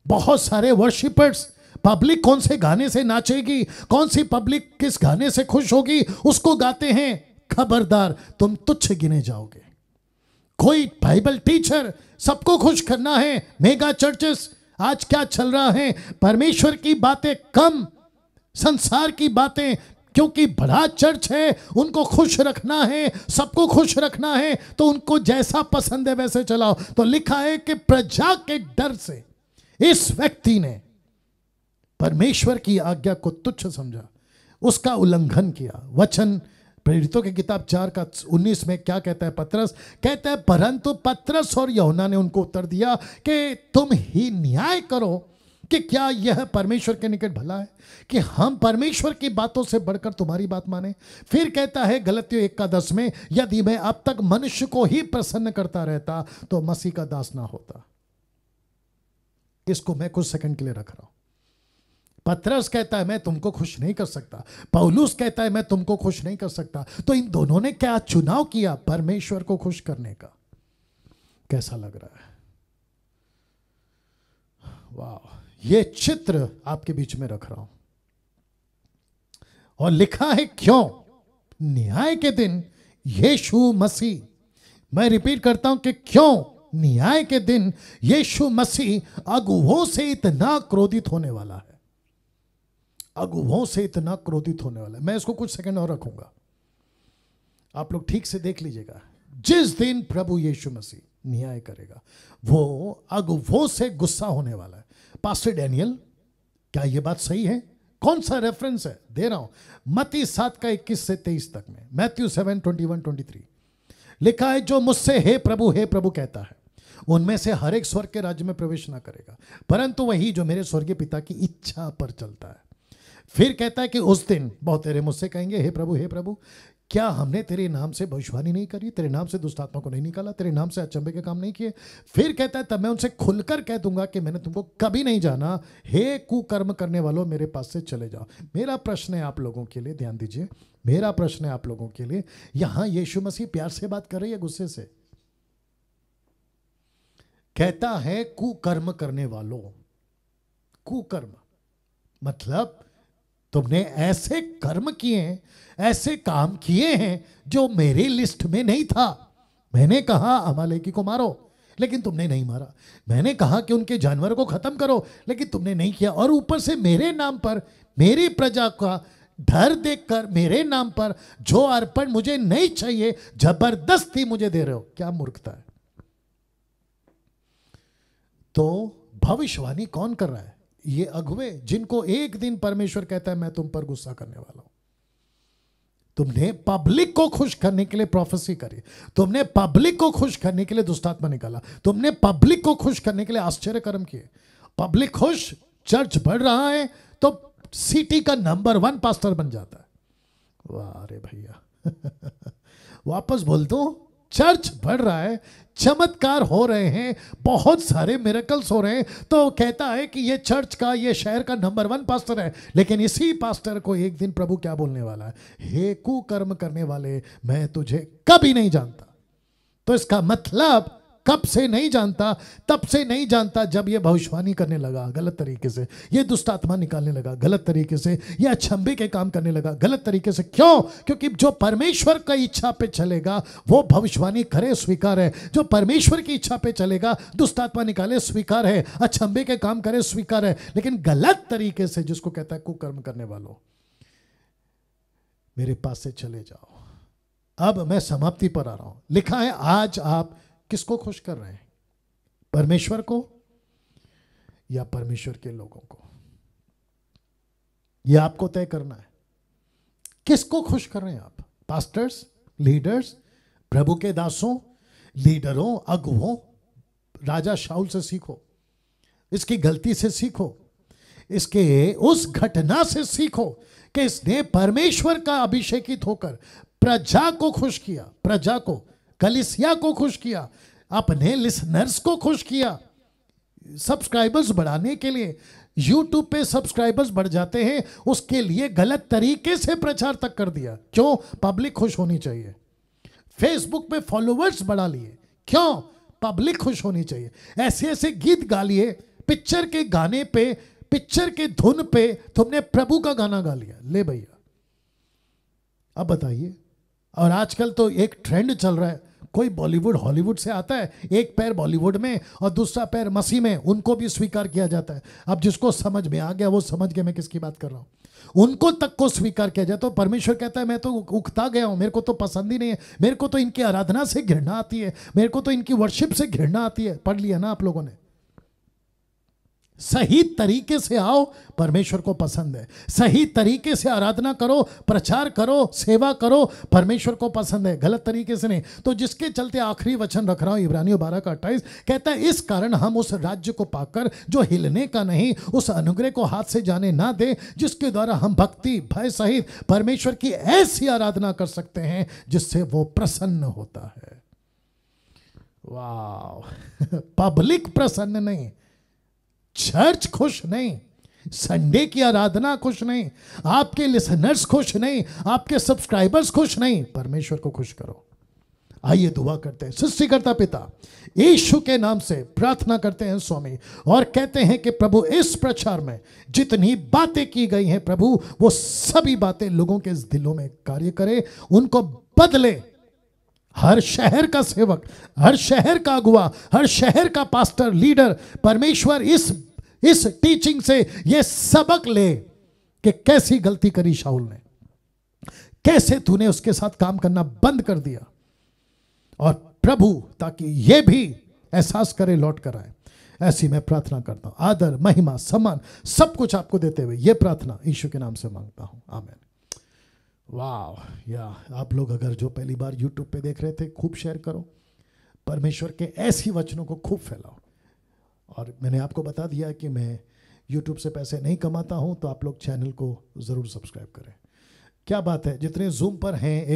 Speaker 1: बहुत सारे वर्शिपर्स, पब्लिक कौन से गाने से नाचेगी, कौन सी पब्लिक किस गाने से खुश होगी, उसको गाते हैं। खबरदार, तुम तुच्छ गिने जाओगे। कोई बाइबल टीचर, सबको खुश करना है। मेगा चर्चेस आज क्या चल रहा है? परमेश्वर की बातें कम, संसार की बातें, क्योंकि बड़ा चर्च है, उनको खुश रखना है, सबको खुश रखना है, तो उनको जैसा पसंद है वैसे चलाओ। तो लिखा है कि प्रजा के डर से इस व्यक्ति ने परमेश्वर की आज्ञा को तुच्छ समझा, उसका उल्लंघन किया। वचन प्रेरितों की किताब 4:19 में क्या कहता है? पतरस कहता है, परंतु पतरस और यूहन्ना ने उनको उत्तर दिया कि तुम ही न्याय करो कि क्या यह परमेश्वर के निकट भला है कि हम परमेश्वर की बातों से बढ़कर तुम्हारी बात माने। फिर कहता है गलतियों 1:10 में, यदि मैं अब तक मनुष्य को ही प्रसन्न करता रहता तो मसीह का दास ना होता। इसको मैं कुछ सेकंड के लिए रख रहा हूं। पतरस कहता है मैं तुमको खुश नहीं कर सकता, पौलुस कहता है मैं तुमको खुश नहीं कर सकता। तो इन दोनों ने क्या चुनाव किया? परमेश्वर को खुश करने का। कैसा लग रहा है? वाह। ये चित्र आपके बीच में रख रहा हूं, और लिखा है क्यों? न्याय के दिन यीशु मसीह, मैं रिपीट करता हूं कि क्यों न्याय के दिन यीशु मसीह अगुवों से इतना क्रोधित होने वाला है। अगुवों से इतना क्रोधित होने वाला है। मैं इसको कुछ सेकंड और रखूंगा, आप लोग ठीक से देख लीजिएगा। जिस दिन प्रभु यीशु मसीह न्याय करेगा, वो अगुवों से गुस्सा होने वाला है। पास्टर डैनियल, क्या यह बात सही है? कौन सा रेफरेंस है? दे रहा हूं, मत्ती 7:21 से 23 तक में। मैथ्यू 7:21-23 लिखा है, जो मुझसे हे प्रभु कहता है, उनमें से हर एक स्वर्ग के राज्य में प्रवेश ना करेगा, परंतु वही जो मेरे स्वर्गीय पिता की इच्छा पर चलता है। फिर कहता है कि उस दिन बहुत तेरे मुझसे कहेंगे, हे प्रभु, क्या हमने तेरे नाम से भविष्यवाणी नहीं करी, तेरे नाम से दुष्ट आत्मा को नहीं निकाला, तेरे नाम से अचंभे के काम नहीं किए? फिर कहता है, तब मैं उनसे खुलकर कह दूंगा कि मैंने तुमको कभी नहीं जाना, हे कुकर्म करने वालों, मेरे पास से चले जाओ। मेरा प्रश्न है आप लोगों के लिए, ध्यान दीजिए, मेरा प्रश्न है आप लोगों के लिए, यहां यीशु मसीह प्यार से बात कर रही है, गुस्से से? कहता है कुकर्म करने वालों। कुकर्म मतलब तुमने ऐसे कर्म किए, ऐसे काम किए हैं जो मेरी लिस्ट में नहीं था। मैंने कहा अमालेकी को मारो, लेकिन तुमने नहीं मारा। मैंने कहा कि उनके जानवरों को खत्म करो, लेकिन तुमने नहीं किया। और ऊपर से मेरे नाम पर मेरी प्रजा का डर देखकर मेरे नाम पर जो अर्पण मुझे नहीं चाहिए जबरदस्ती मुझे दे रहे हो, क्या मूर्खता है। तो भविष्यवाणी कौन कर रहा है? ये अगुवे जिनको एक दिन परमेश्वर कहता है मैं तुम पर गुस्सा करने वाला हूं। तुमने पब्लिक को खुश करने के लिए प्रोफेसी करी, तुमने पब्लिक को खुश करने के लिए दुष्टात्मा निकाला, तुमने पब्लिक को खुश करने के लिए आश्चर्य कर्म किए। पब्लिक खुश, चर्च बढ़ रहा है तो सिटी का नंबर 1 पास्टर बन जाता है। वाह रे भैया वापस बोल दो, चर्च बढ़ रहा है, चमत्कार हो रहे हैं, बहुत सारे मिरेकल्स हो रहे हैं, तो कहता है कि ये चर्च का, ये शहर का नंबर 1 पास्टर है। लेकिन इसी पास्टर को एक दिन प्रभु क्या बोलने वाला है? हे कुकर्म करने वाले, मैं तुझे कभी नहीं जानता। तो इसका मतलब कब से नहीं जानता? तब से नहीं जानता जब ये भविष्यवाणी करने लगा गलत तरीके से, ये दुष्टात्मा निकालने लगा गलत तरीके से, ये अचंभे के काम करने लगा गलत तरीके से। क्यों? क्योंकि जो परमेश्वर की इच्छा पे चलेगा वो भविष्यवाणी करे, स्वीकार है। जो परमेश्वर की इच्छा पे चलेगा, दुष्टात्मा निकाले, स्वीकार है। अचंभे के काम करे, स्वीकार है। लेकिन गलत तरीके से, जिसको कहता है कुकर्म करने वालों, मेरे पास से चले जाओ। अब मैं समाप्ति पर आ रहा हूं। लिखा है, आज आप किसको खुश कर रहे हैं? परमेश्वर को या परमेश्वर के लोगों को? यह आपको तय करना है। किसको खुश कर रहे हैं आप? पास्टर्स, लीडर्स, प्रभु के दासों, लीडरों, अगुवों? राजा शाऊल से सीखो, इसकी गलती से सीखो, इसके उस घटना से सीखो कि इसने परमेश्वर का अभिषेकित होकर प्रजा को खुश किया, प्रजा को, कलीसिया को खुश किया, अपने लिसनर्स को खुश किया। सब्सक्राइबर्स बढ़ाने के लिए YouTube पे सब्सक्राइबर्स बढ़ जाते हैं, उसके लिए गलत तरीके से प्रचार तक कर दिया। क्यों? पब्लिक खुश होनी चाहिए। फेसबुक पे फॉलोवर्स बढ़ा लिए, क्यों? पब्लिक खुश होनी चाहिए। ऐसे ऐसे गीत गा लिए, पिक्चर के गाने पे, पिक्चर के धुन पे तुमने प्रभु का गाना गा लिया। ले भैया, अब बताइए। और आजकल तो एक ट्रेंड चल रहा है, कोई बॉलीवुड हॉलीवुड से आता है, एक पैर बॉलीवुड में और दूसरा पैर मसीह में, उनको भी स्वीकार किया जाता है। अब जिसको समझ में आ गया वो समझ गया मैं किसकी बात कर रहा हूं। उनको तक को स्वीकार किया जाए तो परमेश्वर कहता है मैं तो उकता गया हूं, मेरे को तो पसंद ही नहीं है, मेरे को तो इनकी आराधना से घृणा आती है, मेरे को तो इनकी वर्शिप से घृणा आती है। पढ़ लिया ना आप लोगों ने? सही तरीके से आओ, परमेश्वर को पसंद है। सही तरीके से आराधना करो, प्रचार करो, सेवा करो, परमेश्वर को पसंद है, गलत तरीके से नहीं। तो जिसके चलते आखिरी वचन रख रहा हूं, इब्रानियों 12:28 कहता है, इस कारण हम उस राज्य को पाकर जो हिलने का नहीं, उस अनुग्रह को हाथ से जाने ना दे, जिसके द्वारा हम भक्ति भय सहित परमेश्वर की ऐसी आराधना कर सकते हैं जिससे वो प्रसन्न होता है। वाह पब्लिक प्रसन्न नहीं, चर्च खुश नहीं, संडे की आराधना खुश नहीं, आपके लिसनर्स खुश नहीं, आपके सब्सक्राइबर्स खुश नहीं, परमेश्वर को खुश करो। आइए दुआ करते हैं। सृष्टिकर्ता पिता यीशु के नाम से प्रार्थना करते हैं स्वामी, और कहते हैं कि प्रभु इस प्रचार में जितनी बातें की गई हैं प्रभु, वो सभी बातें लोगों के दिलों में कार्य करे, उनको बदले। हर शहर का सेवक, हर शहर का अगुवा, हर शहर का पास्टर, लीडर, परमेश्वर इस टीचिंग से ये सबक ले कि कैसी गलती करी शाऊल ने, कैसे तूने उसके साथ काम करना बंद कर दिया। और प्रभु ताकि ये भी एहसास करे, लौट कर आए। ऐसी मैं प्रार्थना करता हूं। आदर, महिमा, सम्मान सब कुछ आपको देते हुए ये प्रार्थना यीशु के नाम से मांगता हूं, आमीन। वाह या आप लोग अगर जो पहली बार YouTube पे देख रहे थे, खूब शेयर करो, परमेश्वर के ऐसी वचनों को खूब फैलाओ। और मैंने आपको बता दिया कि मैं YouTube से पैसे नहीं कमाता हूं, तो आप लोग चैनल को ज़रूर सब्सक्राइब करें। क्या बात है, जितने Zoom पर हैं